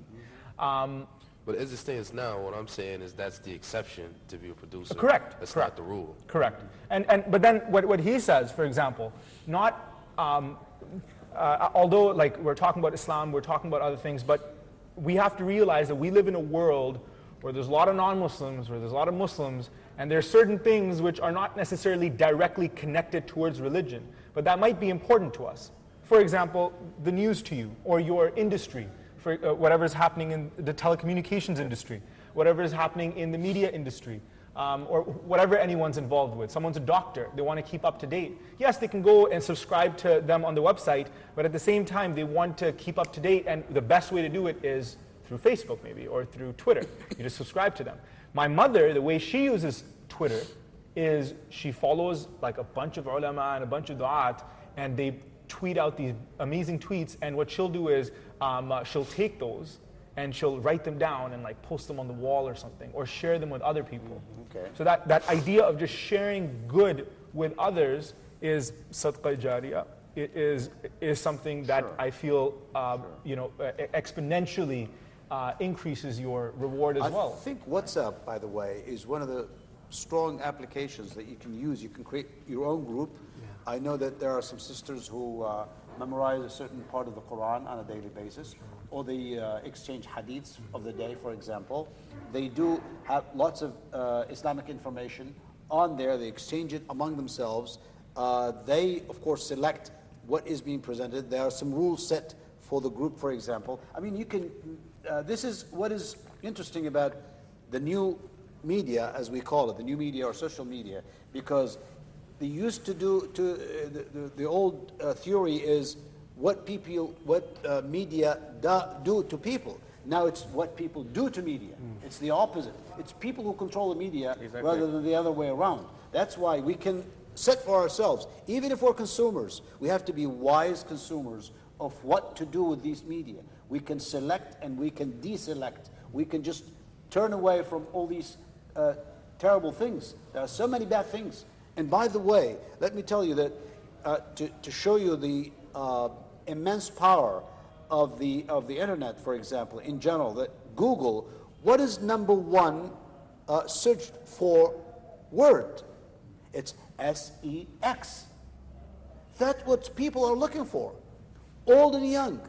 But as it stands now, what I'm saying is that's the exception to be a producer. Correct. That's correct. not the rule. Correct. But then what he says, for example, not although like we're talking about Islam, we're talking about other things, but we have to realize that we live in a world where there's a lot of non-Muslims, where there's a lot of Muslims, and there are certain things which are not necessarily directly connected towards religion, but that might be important to us. For example, the news to you, or your industry, for whatever is happening in the telecommunications industry, whatever is happening in the media industry, or whatever anyone's involved with. Someone's a doctor, they want to keep up to date. Yes, they can go and subscribe to them on the website, but at the same time, they want to keep up to date, and the best way to do it is through Facebook maybe, or through Twitter. You just subscribe to them. My mother, the way she uses Twitter is she follows like a bunch of ulama and a bunch of du'at, and they tweet out these amazing tweets, and what she'll do is she'll take those and she'll write them down and like post them on the wall or something, or share them with other people. Okay. So that idea of just sharing good with others is sadqa jariyah. It is something that I feel exponentially increases your reward as well. I think WhatsApp, by the way, is one of the strong applications that you can use. You can create your own group. Yeah. I know that there are some sisters who memorize a certain part of the Quran on a daily basis, or they exchange hadiths of the day, for example. They do have lots of Islamic information on there. They exchange it among themselves. They, of course, select what is being presented. There are some rules set for the group, for example. I mean, you can, this is what is interesting about the new media, as we call it, the new media or social media, because they used to do, the old theory is what media do to people. Now it's what people do to media. It's the opposite. It's people who control the media rather than the other way around. That's why we can set for ourselves, even if we're consumers, we have to be wise consumers of what to do with these media. We can select and we can deselect. We can just turn away from all these terrible things. There are so many bad things. And by the way, let me tell you that to show you the immense power of the internet, for example, in general, that Google, what is number one searched for word? It's sex. That's what people are looking for, old and young.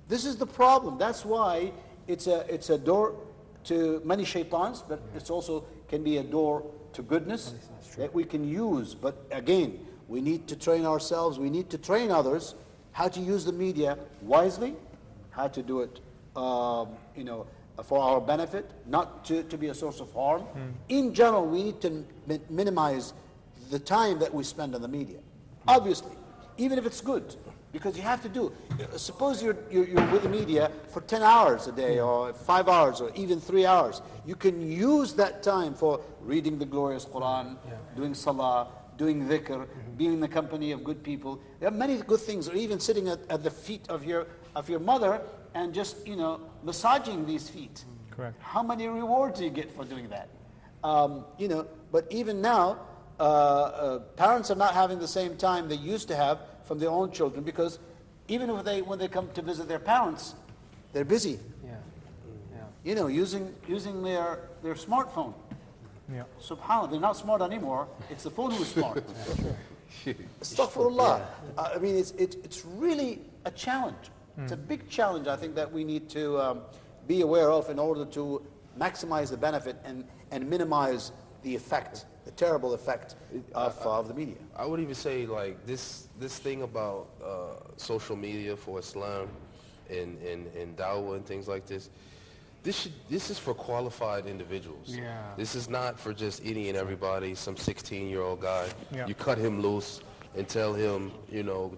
This is the problem. That's why it's a door to many shaitans, but it's also can be a door to goodness that we can use. But again, we need to train ourselves. We need to train others how to use the media wisely, how to do it, for our benefit, not to be a source of harm. In general, we need to minimize the time that we spend on the media. Obviously, even if it's good, because you have to do. Suppose you're with the media for 10 hours a day, or 5 hours, or even 3 hours. You can use that time for reading the glorious Quran, doing salah, doing dhikr, being in the company of good people. There are many good things, or even sitting at the feet of your mother and just massaging these feet. Correct. How many rewards do you get for doing that? But even now, parents are not having the same time they used to have from their own children, because even if when they come to visit their parents, they're busy. Using their smartphone. Yeah. Subhanallah, they're not smart anymore. It's the phone who's smart. Astaghfirullah. I mean, it's really a challenge. It's a big challenge, I think, that we need to be aware of in order to maximize the benefit and minimize the effect, the terrible effect of the media. I would even say, like, this thing about social media for Islam and dawah and things like this, this is for qualified individuals. Yeah. This is not for just any and everybody, some 16-year-old guy. Yeah. You cut him loose and tell him,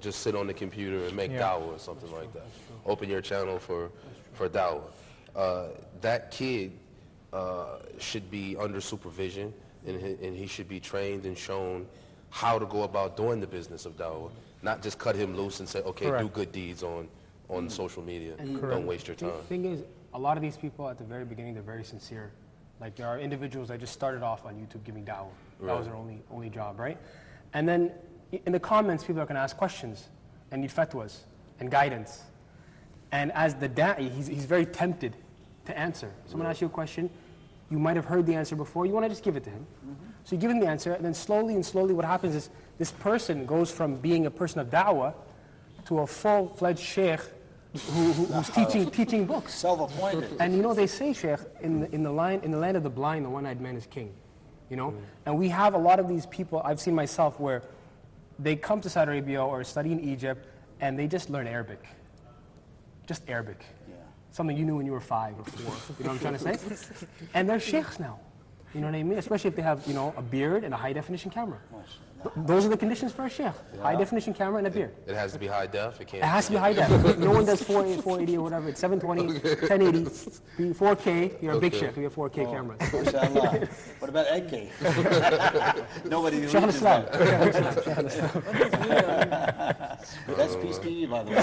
just sit on the computer and make dawah or something like that. Open your channel for dawah. That kid should be under supervision, and he should be trained and shown how to go about doing the business of dawah. Not just cut him loose and say, okay, do good deeds on social media. Don't waste your time. The thing is, a lot of these people at the very beginning, they're very sincere. Like, there are individuals that just started off on YouTube giving dawah. That was their only job, right? And then in the comments, people are going to ask questions and need fatwas and guidance. And as the da'i, he's very tempted to answer. Someone asks you a question, you might have heard the answer before, you want to just give it to him. So you give him the answer, and then slowly what happens is this person goes from being a person of da'wah to a full-fledged sheikh who's teaching books. Self-appointed. And they say, sheikh, in the land of the blind, the one-eyed man is king. And we have a lot of these people, I've seen myself, where they come to Saudi Arabia or study in Egypt, and they just learn Arabic. Just Arabic. Something you knew when you were 5 or 4. You know what I'm trying to say? And they're sheikhs now. You know what I mean? Especially if they have, a beard and a high-definition camera. Those are the conditions for a sheikh. High-definition camera and a beard. It has to be high def. It has to be high def. No one does 480 or whatever. It's 720, 1080, 4K. You're a big sheikh. You have 4K cameras. MashaAllah. What about 8K? Nobody reads that. That's Peace TV, by the way.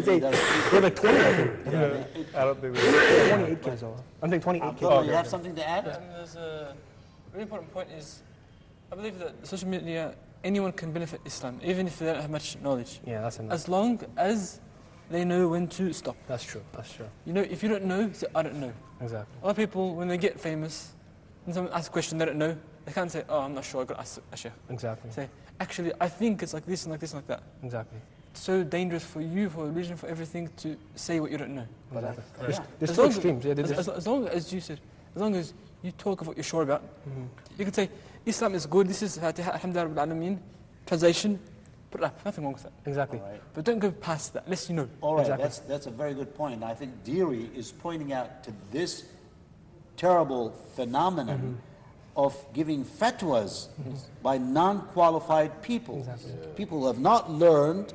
They have like 20, I think. I don't think we 28K. I'm thinking 28K. Abdullah, you have something to add? There's a really important point is, I believe that social media, anyone can benefit Islam, even if they don't have much knowledge. Yeah, that's enough. As long as they know when to stop. That's true. If you don't know, say, I don't know. Exactly. A lot of people, when they get famous, when someone asks a question they don't know, they can't say, oh, I'm not sure, I've got to ask a sheikh. Exactly. Say, actually, I think it's like this and like this and like that. Exactly. It's so dangerous for you, for religion, for everything, to say what you don't know. Exactly. There's two extremes. As long as you said, as long as you talk of what you're sure about, you can say, Islam is good, this is Fatiha, Alhamdulillah Rabbil Alameen, translation, put it up, nothing wrong with that. Exactly. But don't go past that, unless you know. All right, that's a very good point. I think Deary is pointing out to this terrible phenomenon of giving fatwas by non-qualified people. People who have not learned,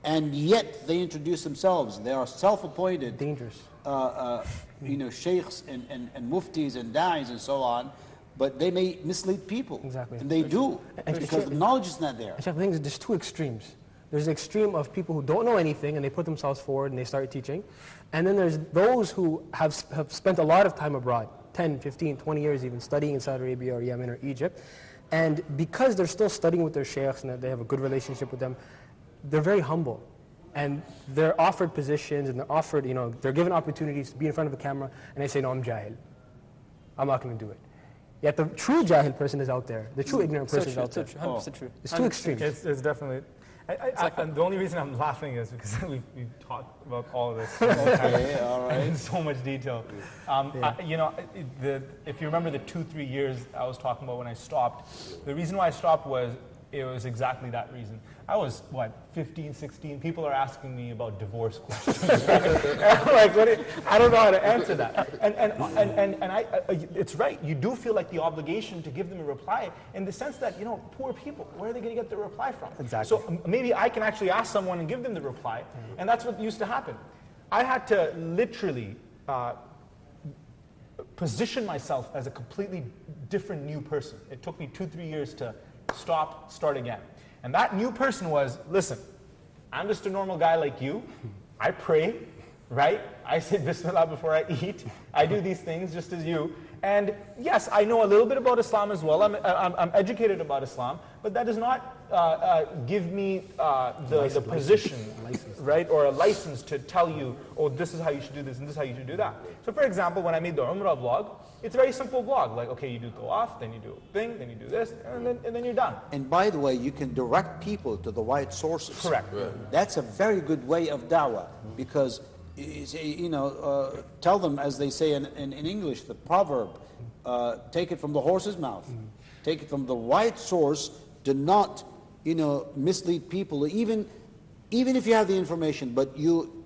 and yet they introduce themselves. They are self-appointed. Dangerous. Sheikhs and muftis and da'is and so on, but they may mislead people. Exactly. And they do, because the knowledge is not there. I think there's two extremes. There's the extreme of people who don't know anything and they put themselves forward and they start teaching. And then there's those who have spent a lot of time abroad, 10, 15, 20 years even, studying in Saudi Arabia or Yemen or Egypt. And because they're still studying with their sheikhs and they have a good relationship with them, they're very humble. And they're offered positions and they're offered, they're given opportunities to be in front of a camera and they say, no, I'm jahil. I'm not going to do it. Yet the true jahil person is out there. The true ignorant person is out there. 100% true. It's two extremes. It's definitely. And the only reason I'm laughing is because we've talked about all of this in so much detail. If you remember the 2-3 years I was talking about when I stopped, the reason why I stopped was it was exactly that reason. I was, 15, 16, people are asking me about divorce questions. I don't know how to answer that. And it's right, you do feel like the obligation to give them a reply in the sense that, poor people, where are they going to get the reply from? Exactly. So maybe I can actually ask someone and give them the reply, and that's what used to happen. I had to literally position myself as a completely different new person. It took me 2-3 years to start again. And that new person was, listen, I'm just a normal guy like you. I pray, right? I say Bismillah before I eat. I do these things just as you. And yes, I know a little bit about Islam as well. I'm educated about Islam, but that does not give me the position, right, or a license to tell you, oh, this is how you should do this and this is how you should do that. So for example, when I made the Umrah vlog, it's a very simple vlog. Like, okay, you do tawaf, then you do a thing, then you do this, and then you're done. And by the way, you can direct people to the right sources. Correct. That's a very good way of da'wah, because tell them, as they say in English, the proverb, take it from the horse's mouth. Take it from the right source. Do not, mislead people. Even if you have the information, but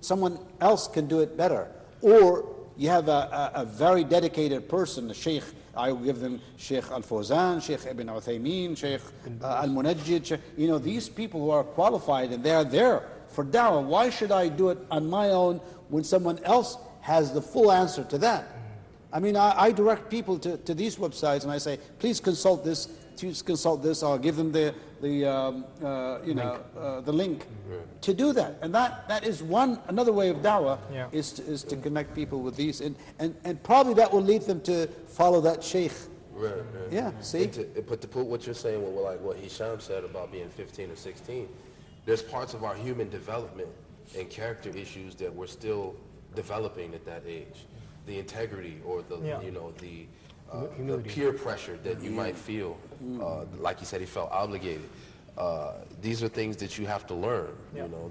someone else can do it better. Or you have a very dedicated person, a sheikh. I will give them Sheikh Al-Fawzan, Sheikh Ibn Uthaymeen, Sheikh Al-Munajjid. These people who are qualified and they are there for da'wah. Why should I do it on my own when someone else has the full answer to that? I mean, I direct people to these websites and I say, please consult this. I'll give them the link to do that. And that is another way of da'wah, is to connect people with these. And probably that will lead them to follow that sheikh. Right. Yeah, see? But to put what you're saying with like what Hisham said about being 15 or 16, there's parts of our human development and character issues that we're still developing at that age. The integrity or the peer pressure that you might feel, like he said, he felt obligated. These are things that you have to learn.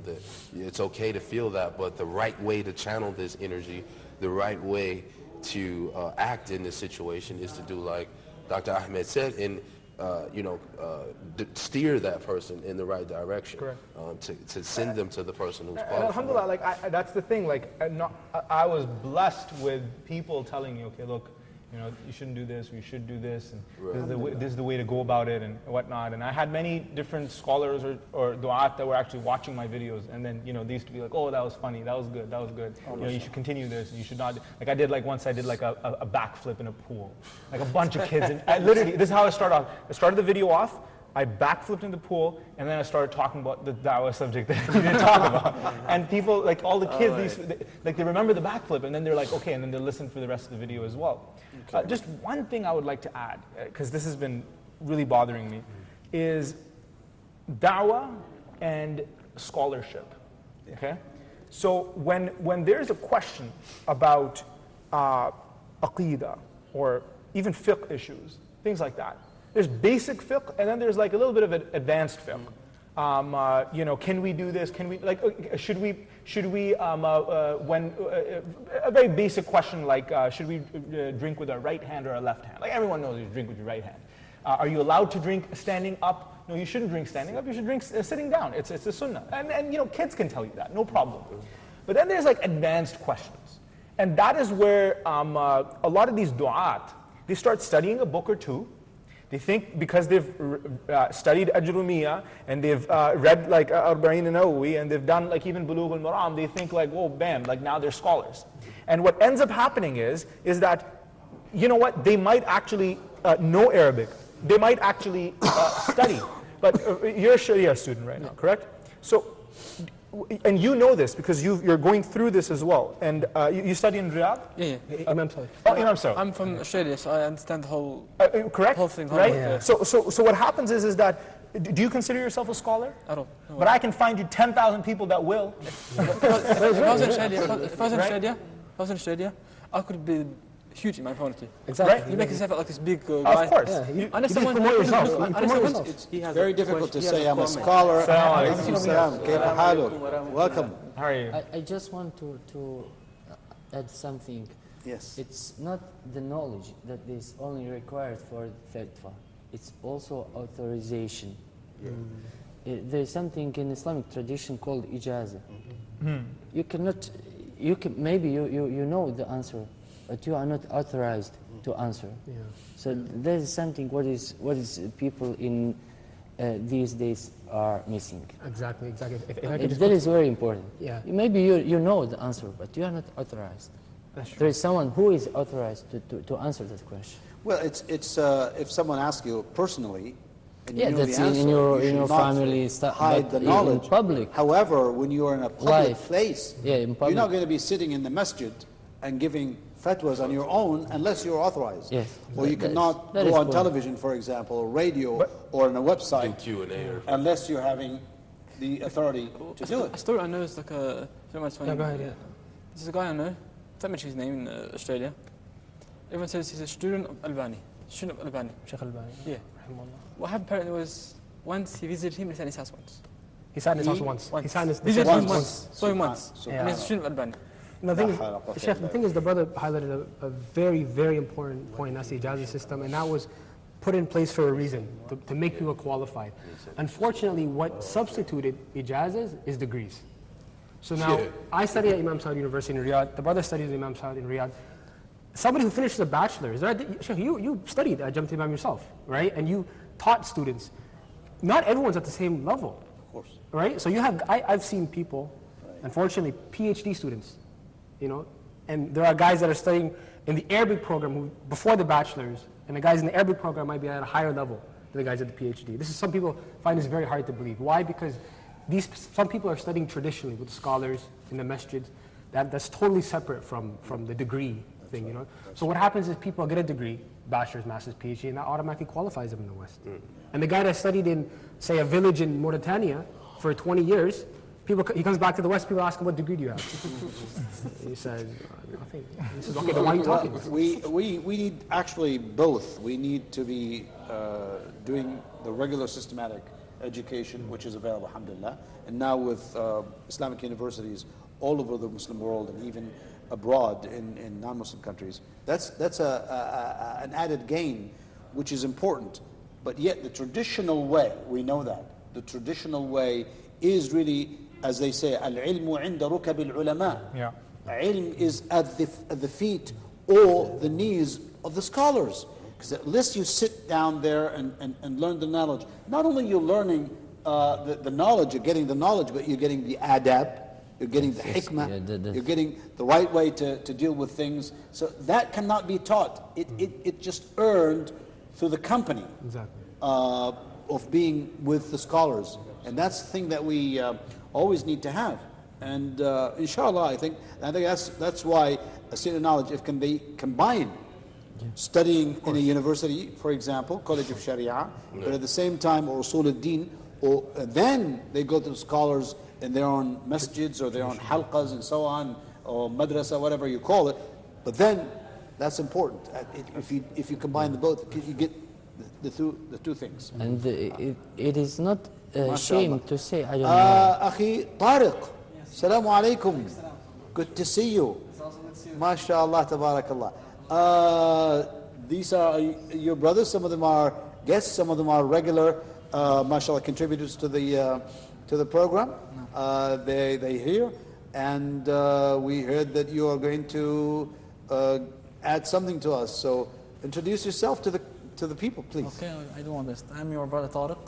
That it's okay to feel that, but the right way to channel this energy, the right way to act in this situation is to do like Dr. Ahmed said, and steer that person in the right direction. Correct. To send them to the person who's qualified. And alhamdulillah, that's the thing. I was blessed with people telling me, okay, look, you shouldn't do this, or you should do this, and this is the way to go about it, and whatnot. And I had many different scholars or du'at that were actually watching my videos, and then, they used to be like, oh, that was funny, that was good, that was good. You should continue this, and you should not. Once I did a backflip in a pool. Like a bunch of kids, and I literally, this is how I started off. I started the video off, I backflipped in the pool, and then I started talking about the da'wah subject that we didn't talk about. And people, all the kids, they remember the backflip, and then they're like, okay, and then they'll listen for the rest of the video as well. Just one thing I would like to add, because this has been really bothering me, is da'wah and scholarship. Okay? So when there's a question about aqeedah, or even fiqh issues, things like that, there's basic fiqh, and then there's a little bit of advanced fiqh. Can we do this? Can we should we a very basic question should we drink with our right hand or our left hand? Everyone knows you drink with your right hand. Are you allowed to drink standing up? No, you shouldn't drink standing up. You should drink sitting down. It's a sunnah, and kids can tell you that, no problem. But then there's advanced questions, and that is where a lot of these du'at, they start studying a book or two. They think because they've studied Ajrumiyya and they've read like Arba'in an-Nawawi and they've done like even Bulugh al-Maram, they think like, whoa, bam, like now they're scholars. And what ends up happening is that, you know what, they might actually know Arabic. They might actually study. But you're a Sharia student right now, correct? So, and you know this because you're going through this as well. And you study in Riyadh? Yeah. Imam Saud. Oh, Imam Saud. I'm from Australia, so I understand the whole correct? whole thing. Right? Yeah. So what happens is that, do you consider yourself a scholar? At all. No. But I can find you 10,000 people that will. If I was in Australia, I could be huge in my phonety. Exactly. Right? You make yourself like this big guy. Of course. Yeah, I know you someone. promote yourself. I know someone- It's very difficult to say I'm a scholar. Assalamu Alaikum salam. Kayfa haluk? Welcome. How are you? I just want to add something. Yes. It's not the knowledge that is only required for fatwa. It's also authorization. There's something in Islamic tradition called ijaza. You cannot, maybe you know the answer, but you are not authorized to answer. Yeah. So there is something what is people in these days are missing. Exactly. If I could just That is very important. Yeah. Maybe you know the answer, but you are not authorized. That's true. There is someone who is authorized to answer that question. Well, it's if someone asks you personally, and Yeah, you know that's the in answer, your- you in your should not family stuff, hide but the in knowledge. public However, when you are in a public life, place, yeah, in you're public. not going to be sitting in the masjid and giving fatwas on your own unless you're authorized. Yes. Or you That- cannot that go is on correct. television, for example, or radio, or on a website, Q&A or unless you're having the authority to do A it. story I know is like a. You know what's funny? Yeah, go ahead, yeah. There's a guy I know. Don't mention his name in Australia. Everyone says he's a student of Albani. Student of Albani. Sheikh Albani. Yeah. Rahimahullah. What happened apparently was once he visited him, he sat in his house once. He sat in his house once. He sat in his Visited Once. him once. Saw him once. Subhan- And he's a student of Albani. The thing, La hawla wa Sheikh, the quwwata thing is, the brother highlighted a very, very important point. That's the ijazah system, and that was put in place for a reason, to make people qualified. Unfortunately, what substituted ijazahs is degrees. So now, Yeah. I study at Imam Saud University in Riyadh. The brother studies at Imam Saud in Riyadh. Somebody who finishes a bachelor's, Sheikh, you studied at Jamti Imam yourself, right? And you taught students. Not everyone's at the same level. Of course. Right? So you have, I've seen people, unfortunately, PhD students, you know, and there are guys that are studying in the Arabic program who, before the bachelor's, and the guys in the Arabic program might be at a higher level than the guys at the PhD. This is, some people find this very hard to believe. Why? Because some people are studying traditionally with scholars in the masjids. That's totally separate from the degree thing, you know. So what happens is people get a degree, bachelor's, master's, PhD, and that automatically qualifies them in the West. And the guy that studied in, say, a village in Mauritania for 20 years, he comes back to the West, people ask him, what degree do you have? He says, nothing. He says, okay, then why are you talking? We need actually both. We need to be doing the regular systematic education, which is available, alhamdulillah. And now with Islamic universities all over the Muslim world and even abroad in non-Muslim countries, that's an added gain, which is important. But yet the traditional way, we know that, the traditional way is really, as they say, al-ilmu inda rukab al-ulama. Yeah. Ilm is at the feet or the knees of the scholars. Because at least you sit down there and learn the knowledge. Not only you're learning the knowledge, you're getting the knowledge, but you're getting the adab, you're getting the hikmah, you're getting the right way to deal with things. So that cannot be taught. It just earned through the company of being with the scholars. And that's the thing that we always need to have. And inshallah, I think that's why a student knowledge, if can be combined, studying in a university, for example, College of Sharia, but at the same time, or Usul al-Din, or then they go to the scholars in their own masjids or their own halqas and so on, or madrasa, whatever you call it. But then that's important. If you combine the both, you get the two things. And it is not a shame to say, I don't know. Akhi Tariq, Assalamu alaikum. Good to see you. MashaAllah, tabarakallah. These are your brothers. Some of them are guests. Some of them are regular, mashallah, contributors to the program. They hear, and we heard that you are going to add something to us. So introduce yourself to to the people, please. Okay, I do my best. I'm your brother Tariq.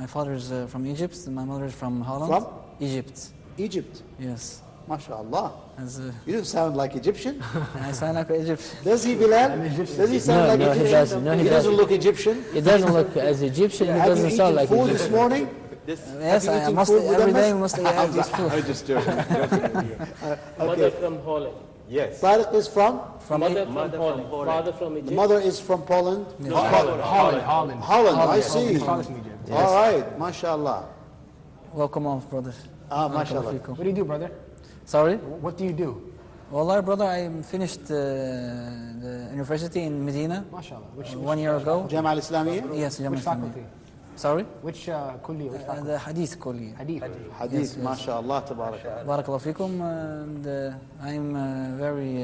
My father is from Egypt and my mother is from Holland. From? Egypt. Egypt. Yes. MashaAllah. As, You don't sound like Egyptian. I sound like an Egyptian. Does he, Bilal? Does he sound like no, Egyptian? he doesn't. No, he doesn't doesn't. look Egyptian. He doesn't look as Egyptian. He Have you doesn't sound eaten like food Egyptian. this morning? Yes, Have you I eaten must food with every us? day must have this food. I'm just joking. Mother from Holland. Yes. Tariq is from? Mother from Holland. Father from The Egypt. mother is from Poland? Holland. Holland, I see. His father's from Egypt. All right, MashaAllah. Welcome off, brother. MashaAllah. What do you do, brother? Sorry? What do you do? Wallah, brother, I finished the university in Medina MashaAllah. Which 1 year ago. Jama al-Islamiyya? Yes, Jamia Which Islamiyya. faculty? Sorry? Which kulli? Which faculty? The Hadith Kulli. Hadith. Hadith, MashaAllah, tabarak. Barakallahu fikum. And I'm very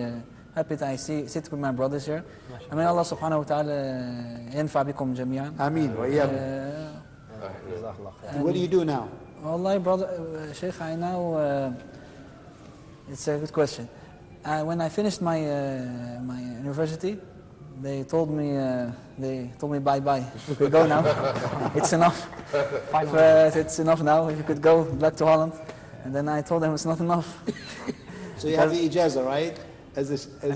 happy that I sit with my brothers here. I mean, Allah subhanahu wa ta'ala ينفع بكم جميعا. Ameen. Wa iyyakum. What do you do now? Wallahi, brother, Sheikh, I now, it's a good question. When I finished my my university, they told me bye-bye. You could go now. It's enough. It's enough now. You could go back to Holland. And then I told them it's not enough. So you have the ijazah, right? It's a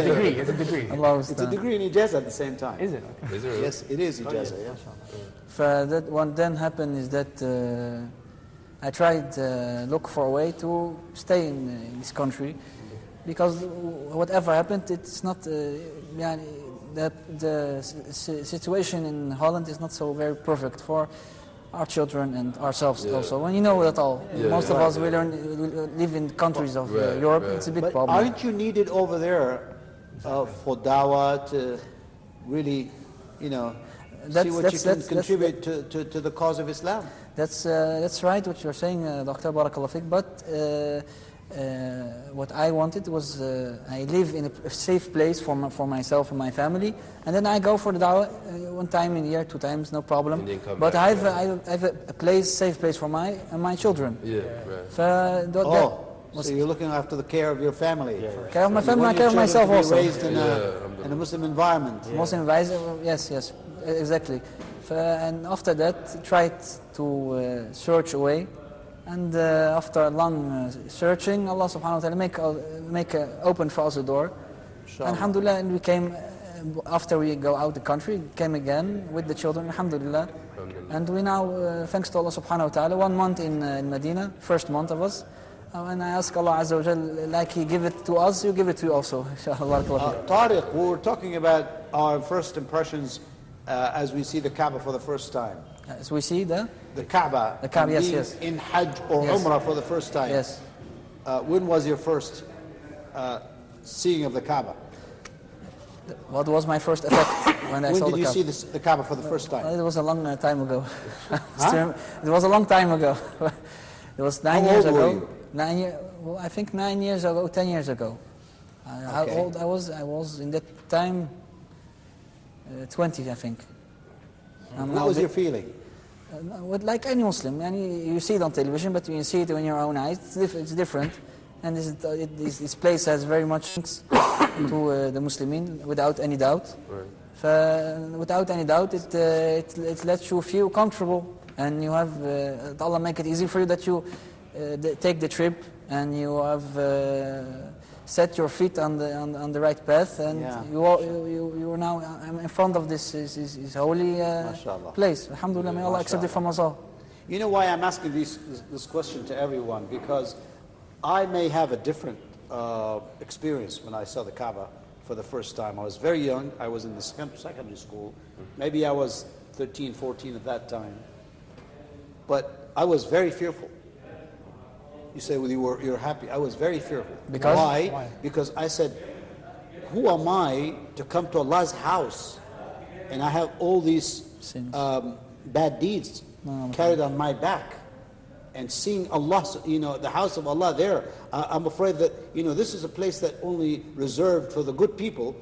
degree. It's a degree. Allah It's a degree in ijazah at the same time. Is it? Yes, it is ijazah, yeah. That what then happened is that I tried look for a way to stay in this country, because whatever happened, it's not. That the situation in Holland is not so very perfect for our children and ourselves also. When you know that all, most of us we live in countries of Europe. It's a big But problem. aren't you needed over there for dawah to really, see what you can contribute to the cause of Islam? That's right what you're saying, Dr. Barakallah Fik, but what I wanted was I live in a safe place for myself and my family, and then I go for the dawah one time in a year, 2 times, no problem. But I have a place, safe place for my children. Yeah, right. So you're looking after the care of your family. Care of my family, I You care of want your myself children to be also. raised in a Muslim environment. Muslim advisor, yes, exactly. And after that, tried to search away. And after long searching, Allah subhanahu wa ta'ala open for us a door. Alhamdulillah, and we came, after we go out the country, came again with the children, alhamdulillah. And we now, thanks to Allah subhanahu wa ta'ala, 1 month in Medina, first month of us. And I ask Allah Azza wa Jal, like He give it to us, you give it to you also. Tariq, we were talking about our first impressions as we see the Kaaba for the first time. As we see the Kaaba. The Kaaba, and yes. being in Hajj or Umrah for the first time. Yes. When was your first seeing of the Kaaba? What was my first effect when I saw the Kaaba? When did you see the Kaaba for the first time? It was a long time ago. It was a long time ago. It was 9 years old were ago. you? 9 years. Well, I think 9 years ago, 10 years ago. How Okay. old I was? I was in that time 20, I think. What was your feeling? Like any Muslim, you see it on television, but you see it in your own eyes. It's different, and this place has very much links to the Muslimin, without any doubt. Without any doubt, it lets you feel comfortable, and you have Allah make it easy for you that you take the trip, and you have set your feet on the right path, and you are now in front of this holy place. Alhamdulillah, may Allah accept it from us all. You know why I'm asking this question to everyone? Because I may have a different experience when I saw the Kaaba for the first time. I was very young. I was in the secondary school. Maybe I was 13, 14 at that time. But I was very fearful. You say, well, you're happy. I was very fearful. Because? Why? Because I said, who am I to come to Allah's house and I have all these bad deeds carried on my back, and seeing Allah, the house of Allah there, I'm afraid that, this is a place that only reserved for the good people,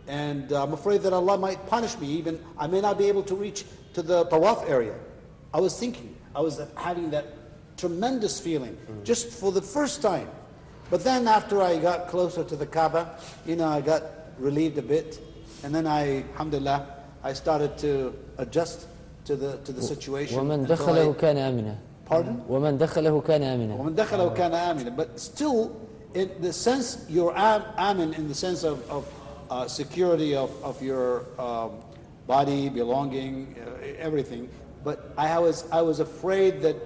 and I'm afraid that Allah might punish me. Even I may not be able to reach to the tawaf area. I was thinking, I was having that tremendous feeling just for the first time. But then after I got closer to the Kaaba, I got relieved a bit, and then alhamdulillah, I started to adjust to the situation. ومن دخله كان آمنا. Pardon? ومن دخله كان آمنا. ومن دخله كان آمنا. But still, in the sense, you're amin in the sense of security of your body, belonging, everything. But I was afraid that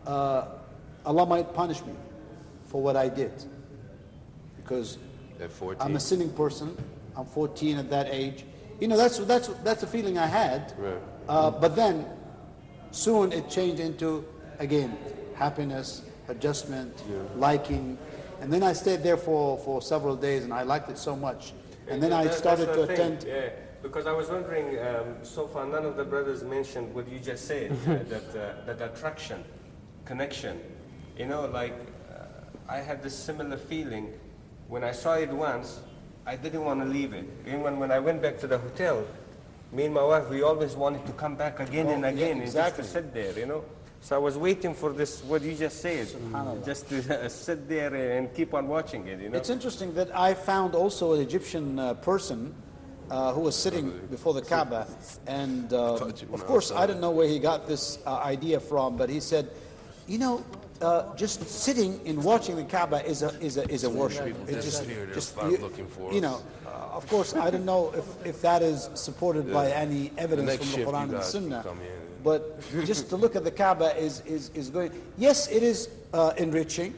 Allah might punish me for what I did. Because At 14. I'm a sinning person. I'm 14 at that age. You know, that's the feeling I had. Right. But then, soon it changed into, again, happiness, adjustment, liking. And then I stayed there for several days, and I liked it so much. And then I started to attend. Yeah, because I was wondering, so far none of the brothers mentioned what you just said, that attraction, connection. You know, like I had this similar feeling when I saw it once. I didn't want to leave it. Even when I went back to the hotel, me and my wife, we always wanted to come back again and again, and just to sit there, you know. So I was waiting for this, what you just said, just to sit there and keep on watching it, you know. It's interesting that I found also an Egyptian person who was sitting before the Kaaba, and of course I don't know where he got this idea from, but he said, you know, just sitting and watching the Kaaba is a worship. It's just looking for you know. Of course, I don't know if that is supported by any evidence from the Quran and Sunnah. But just to look at the Kaaba is going. Yes, it is enriching.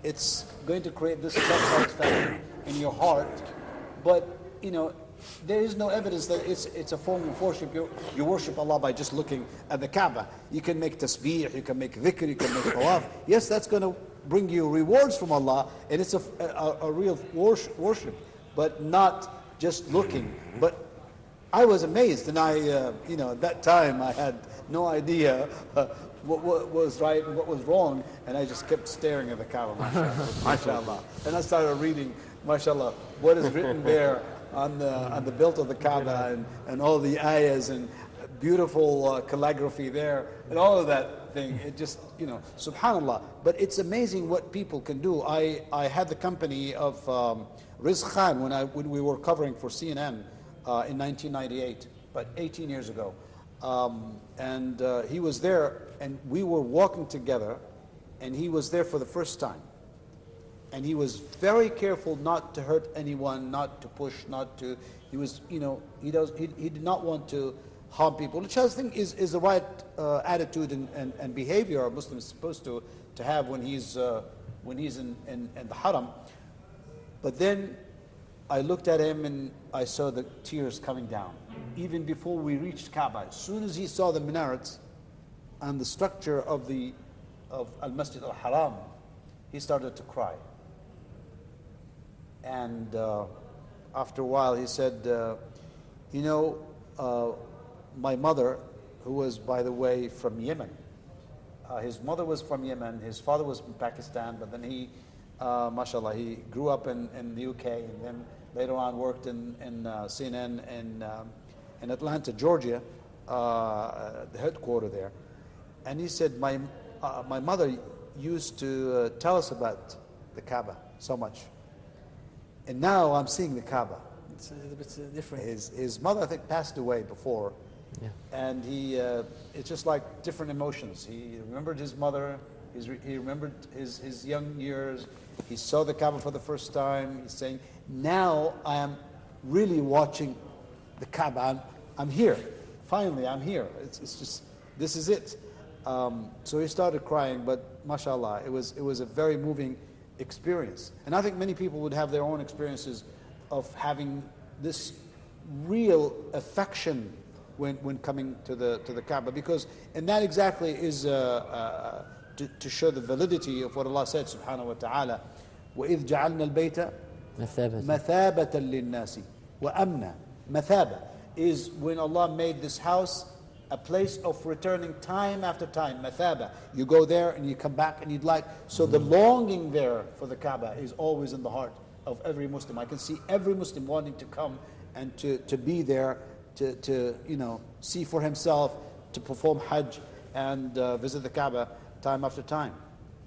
It's going to create this self-satisfaction in your heart. But you know, there is no evidence that it's a form of worship. You worship Allah by just looking at the Kaaba. You can make tasbih, you can make dhikr, you can make tawaf. Yes, that's going to bring you rewards from Allah, and it's a real worship, but not just looking. But I was amazed, and you know, at that time I had no idea what was right and what was wrong, and I just kept staring at the Kaaba, mashallah. And I started reading, mashallah, what is written there on the built of the Kaaba, and all the ayahs and beautiful calligraphy there, and all of that thing. It just, you know, subhanallah. But it's amazing what people can do. I had the company of Riz Khan when we were covering for CNN in 1998, about 18 years ago. And he was there, and we were walking together, and he was there for the first time. And he was very careful not to hurt anyone, not to push, not to. He was, you know, he did not want to harm people, which I think is the right attitude and behavior a Muslim is supposed to have when he's in the haram. But then I looked at him and I saw the tears coming down. Even before we reached Kaaba, as soon as he saw the minarets and the structure of Al-Masjid Al-Haram, he started to cry. And after a while he said, you know, my mother, who was, by the way, from Yemen, his mother was from Yemen, his father was from Pakistan, but then he, mashallah, he grew up in the UK, and then later on worked in CNN in Atlanta, Georgia, the headquarters there. And he said, my mother used to tell us about the Kaaba so much. And now I'm seeing the Kaaba. It's a little bit different. His mother, I think, passed away before. Yeah. And it's just like different emotions. He remembered his mother, he remembered his young years. He saw the Kaaba for the first time. He's saying, now I am really watching the Kaaba. I'm here. Finally, I'm here. It's just, this is it. So he started crying, but mashallah, it was a very moving experience. And I think many people would have their own experiences of having this real affection when coming to the Kaaba, because, and that exactly is to show the validity of what Allah said subhanahu wa ta'ala, وَإِذْ جَعَلْنَا الْبَيْتَ مَثَابَةً لِلنَّاسِ وَأَمْنًا. Mathaba is when Allah made this house a place of returning time after time. Mathaba, you go there and you come back and you'd like, so the longing there for the Kaaba is always in the heart of every Muslim. I can see every Muslim wanting to come and to be there, to you know, see for himself, to perform Hajj and visit the Kaaba time after time.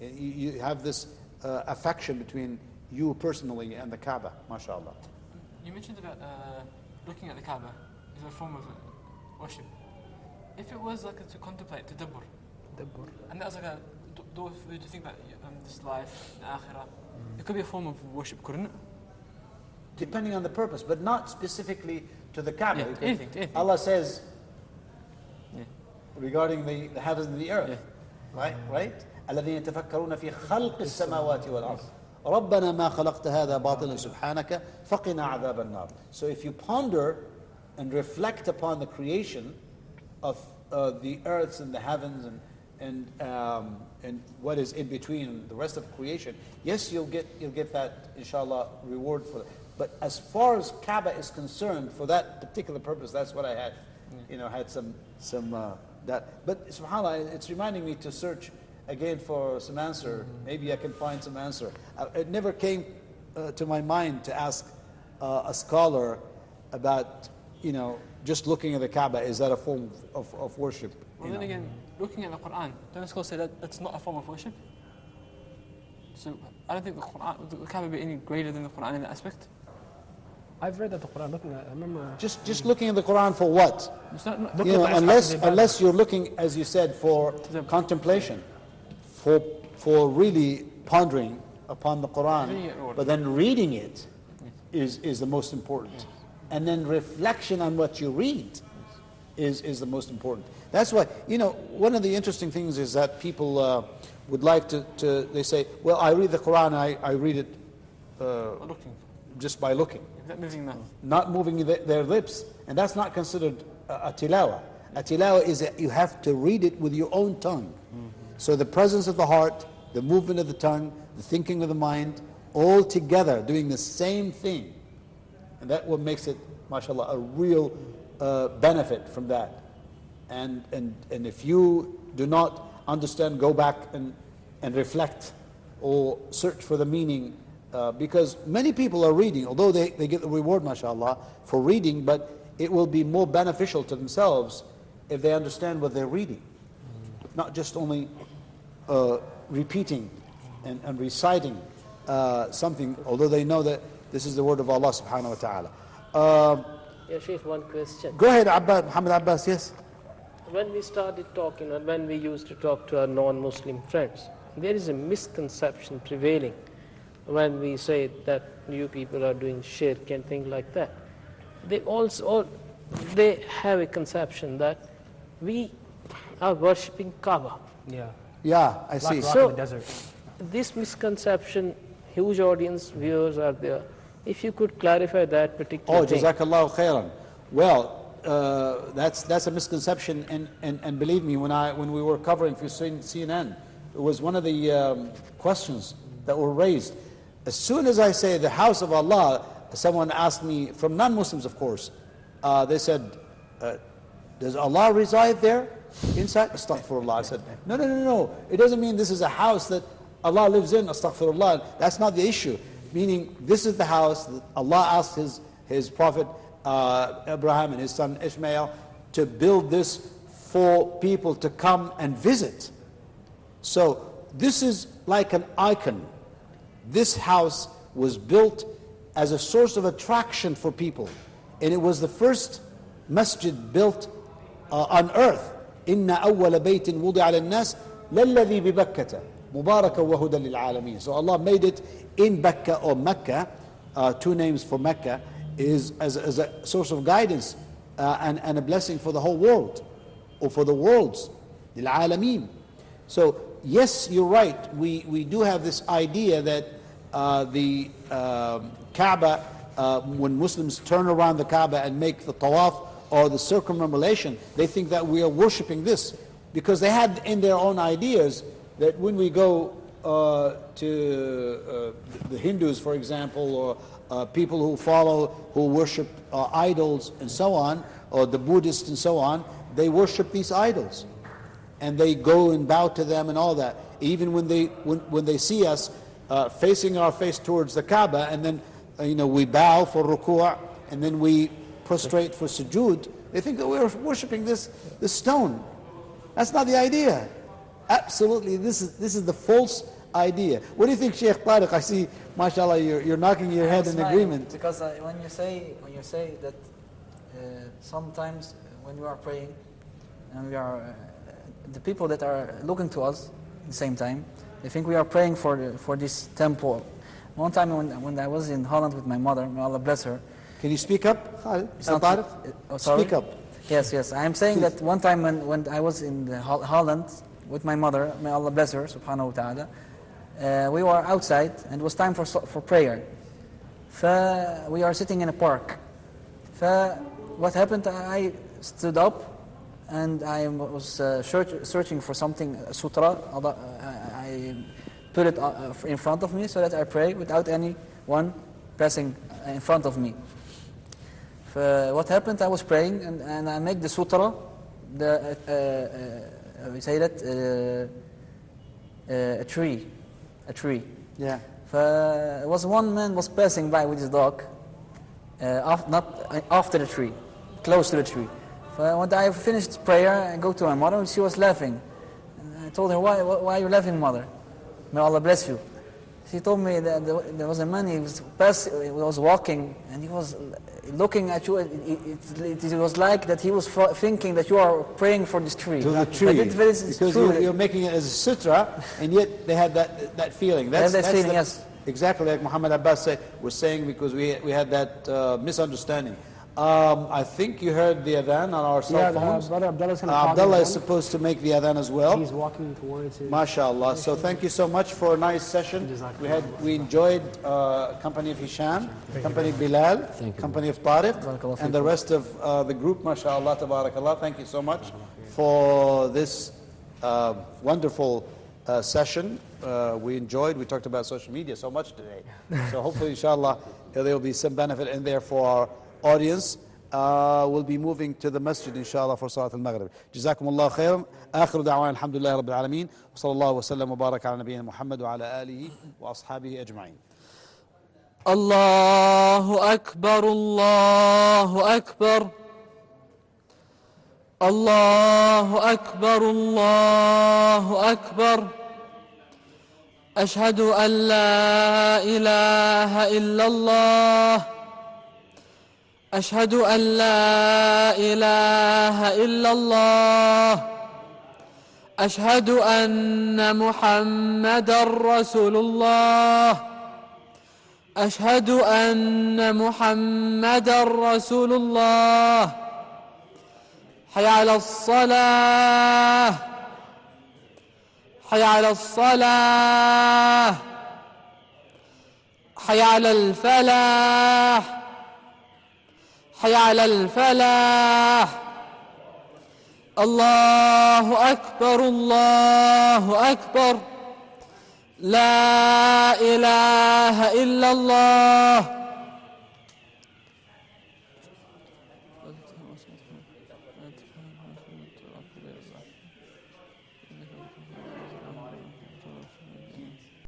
You have this affection between you personally and the Kaaba, mashallah. You mentioned about looking at the Kaaba is a form of worship. If it was like to contemplate, tadabbur, and that was like a door for you to think about this life, the akhirah, it could be a form of worship, couldn't it? Depending on the purpose, but not specifically to the Kaaba. Yeah, because anything. Allah says regarding the heavens and the earth, right? الذين يتفكرون في خلق السماوات والأرض ربنا ما خلقت هذا باطلا سبحانك فقنا عذاب النار. So if you ponder and reflect upon the creation of the earths and the heavens and what is in between the rest of creation, yes, you'll get that inshallah reward for it. But as far as Kaaba is concerned, for that particular purpose, that's what I had, had some that. But subhanallah, it's reminding me to search again for some answer. Maybe I can find some answer. It never came to my mind to ask a scholar about, just looking at the Kaaba, is that a form of worship? Well, then again, looking at the Quran, don't scholars say that that's not a form of worship? So I don't think the Kaaba be any greater than the Quran in that aspect. I've read that the Quran, I remember... Just looking at the Quran for what? It's not, Unless you're looking, as you said, for contemplation, for really pondering upon the Quran, but then reading it is the most important. And then reflection on what you read is the most important. That's why, one of the interesting things is that people would like to they say, well, I read the Quran, I read it just by looking. Not moving their lips. And that's not considered a tilawa. A tilawa is that you have to read it with your own tongue. So the presence of the heart, the movement of the tongue, the thinking of the mind, all together doing the same thing. And that what makes it, mashallah, a real benefit from that. And if you do not understand, go back and reflect or search for the meaning, because many people are reading, although they get the reward, mashallah, for reading, but it will be more beneficial to themselves if they understand what they're reading. Not just only repeating and reciting something, although they know that this is the word of Allah subhanahu wa ta'ala. Yeah, Sheikh, one question. Go ahead, Muhammad Abbas, yes. When we started talking, or when we used to talk to our non-Muslim friends, there is a misconception prevailing when we say that you people are doing shirk and things like that. They have a conception that we are worshipping Kaaba. Yeah, I see. Black rock in the desert. This misconception, huge audience, viewers are there. If you could clarify that particular thing. Jazakallahu khairan. Well, that's a misconception, and believe me, when we were covering for CNN, it was one of the questions that were raised. As soon as I say the house of Allah, someone asked me, from non-Muslims of course, they said, does Allah reside there inside? Astaghfirullah. I said, no, it doesn't mean this is a house that Allah lives in, astaghfirullah. That's not the issue. Meaning, this is the house that Allah asked his prophet Abraham and his son Ishmael to build this for people to come and visit. So this is like an icon. This house was built as a source of attraction for people, and it was the first masjid built on earth. Inna awwala baytin wudi'a lin-nas lalladhi bi Bakkah mubarakan wa hudan lil alamin. So Allah made it in Mecca or Mecca, two names for Mecca, is as a source of guidance and a blessing for the whole world, or for the worlds, lil alamin. So yes, you're right, we do have this idea that the Kaaba, when Muslims turn around the Kaaba and make the tawaf or the circumambulation, they think that we are worshipping this, because they had in their own ideas that when we go to the Hindus, for example, or people who worship idols and so on, or the Buddhists and so on, they worship these idols. And they go and bow to them and all that. Even when they see us facing our face towards the Kaaba, and then we bow for ruku', and then we prostrate for sujood, they think that we're worshipping this stone. That's not the idea. Absolutely, this is the false idea. What do you think, Sheikh Tariq? I see, mashallah, you're knocking your head in agreement. Because when you say that sometimes when we are praying, and we are the people that are looking to us at the same time, they think we are praying for this temple. One time when I was in Holland with my mother, may Allah bless her. Can you speak up, Khalid? It's not, sorry? Speak up. Yes. I am saying that one time when I was in Holland with my mother, may Allah bless her, subhanahu wa ta'ala, we were outside and it was time for prayer. We are sitting in a park. What happened, I stood up and I was searching for something, a sutra. I put it in front of me so that I pray without anyone pressing in front of me. What happened, I was praying and I make the sutra, we say that, a tree. Yeah. It was one man was passing by with his dog, not after the tree, close to the tree. When I finished prayer, I go to my mother and she was laughing. And I told her, why are you laughing, mother? May Allah bless you. She told me that there was a man, he was walking and he was looking at you. It was like that he was thinking that you are praying for this tree. To the tree. Because you're making it as a sutra, and yet they had that feeling. That's feeling, yes. Exactly like Muhammad Abbas was saying, because we had that misunderstanding. I think you heard the adhan on our cell phones. Brother Abdullah's going to call Abdullah is supposed to make the adhan as well. He's walking towards it. MashaAllah. So thank you so much for a nice session. We enjoyed company of Hisham, company of Bilal, company of Tariq, and the rest of the group. MashaAllah, tabarakallah. Thank you so much for this wonderful session. We talked about social media so much today. So hopefully, inshallah, there will be some benefit in there for our audience. We'll be moving to the masjid inshallah for Salat al-Maghrib. Jazakum Allah khairan. Akhiru da'wana alhamdulillahi rabbil alameen. Wa sallallahu wa sallam wa baraka ala nabiyyina Muhammad wa ala alihi wa ashabihi ajma'in. Allahu Akbar, Allahu Akbar. Allahu Akbar, Allahu Akbar. Ashhadu an la ilaha illallah. أشهد أن لا إله إلا الله أشهد أن محمدًا رسول الله أشهد أن محمدًا رسول الله حي على الصلاة حي على الصلاة حي على الفلاح حي على الفلاح الله أكبر الله أكبر لا إله إلا الله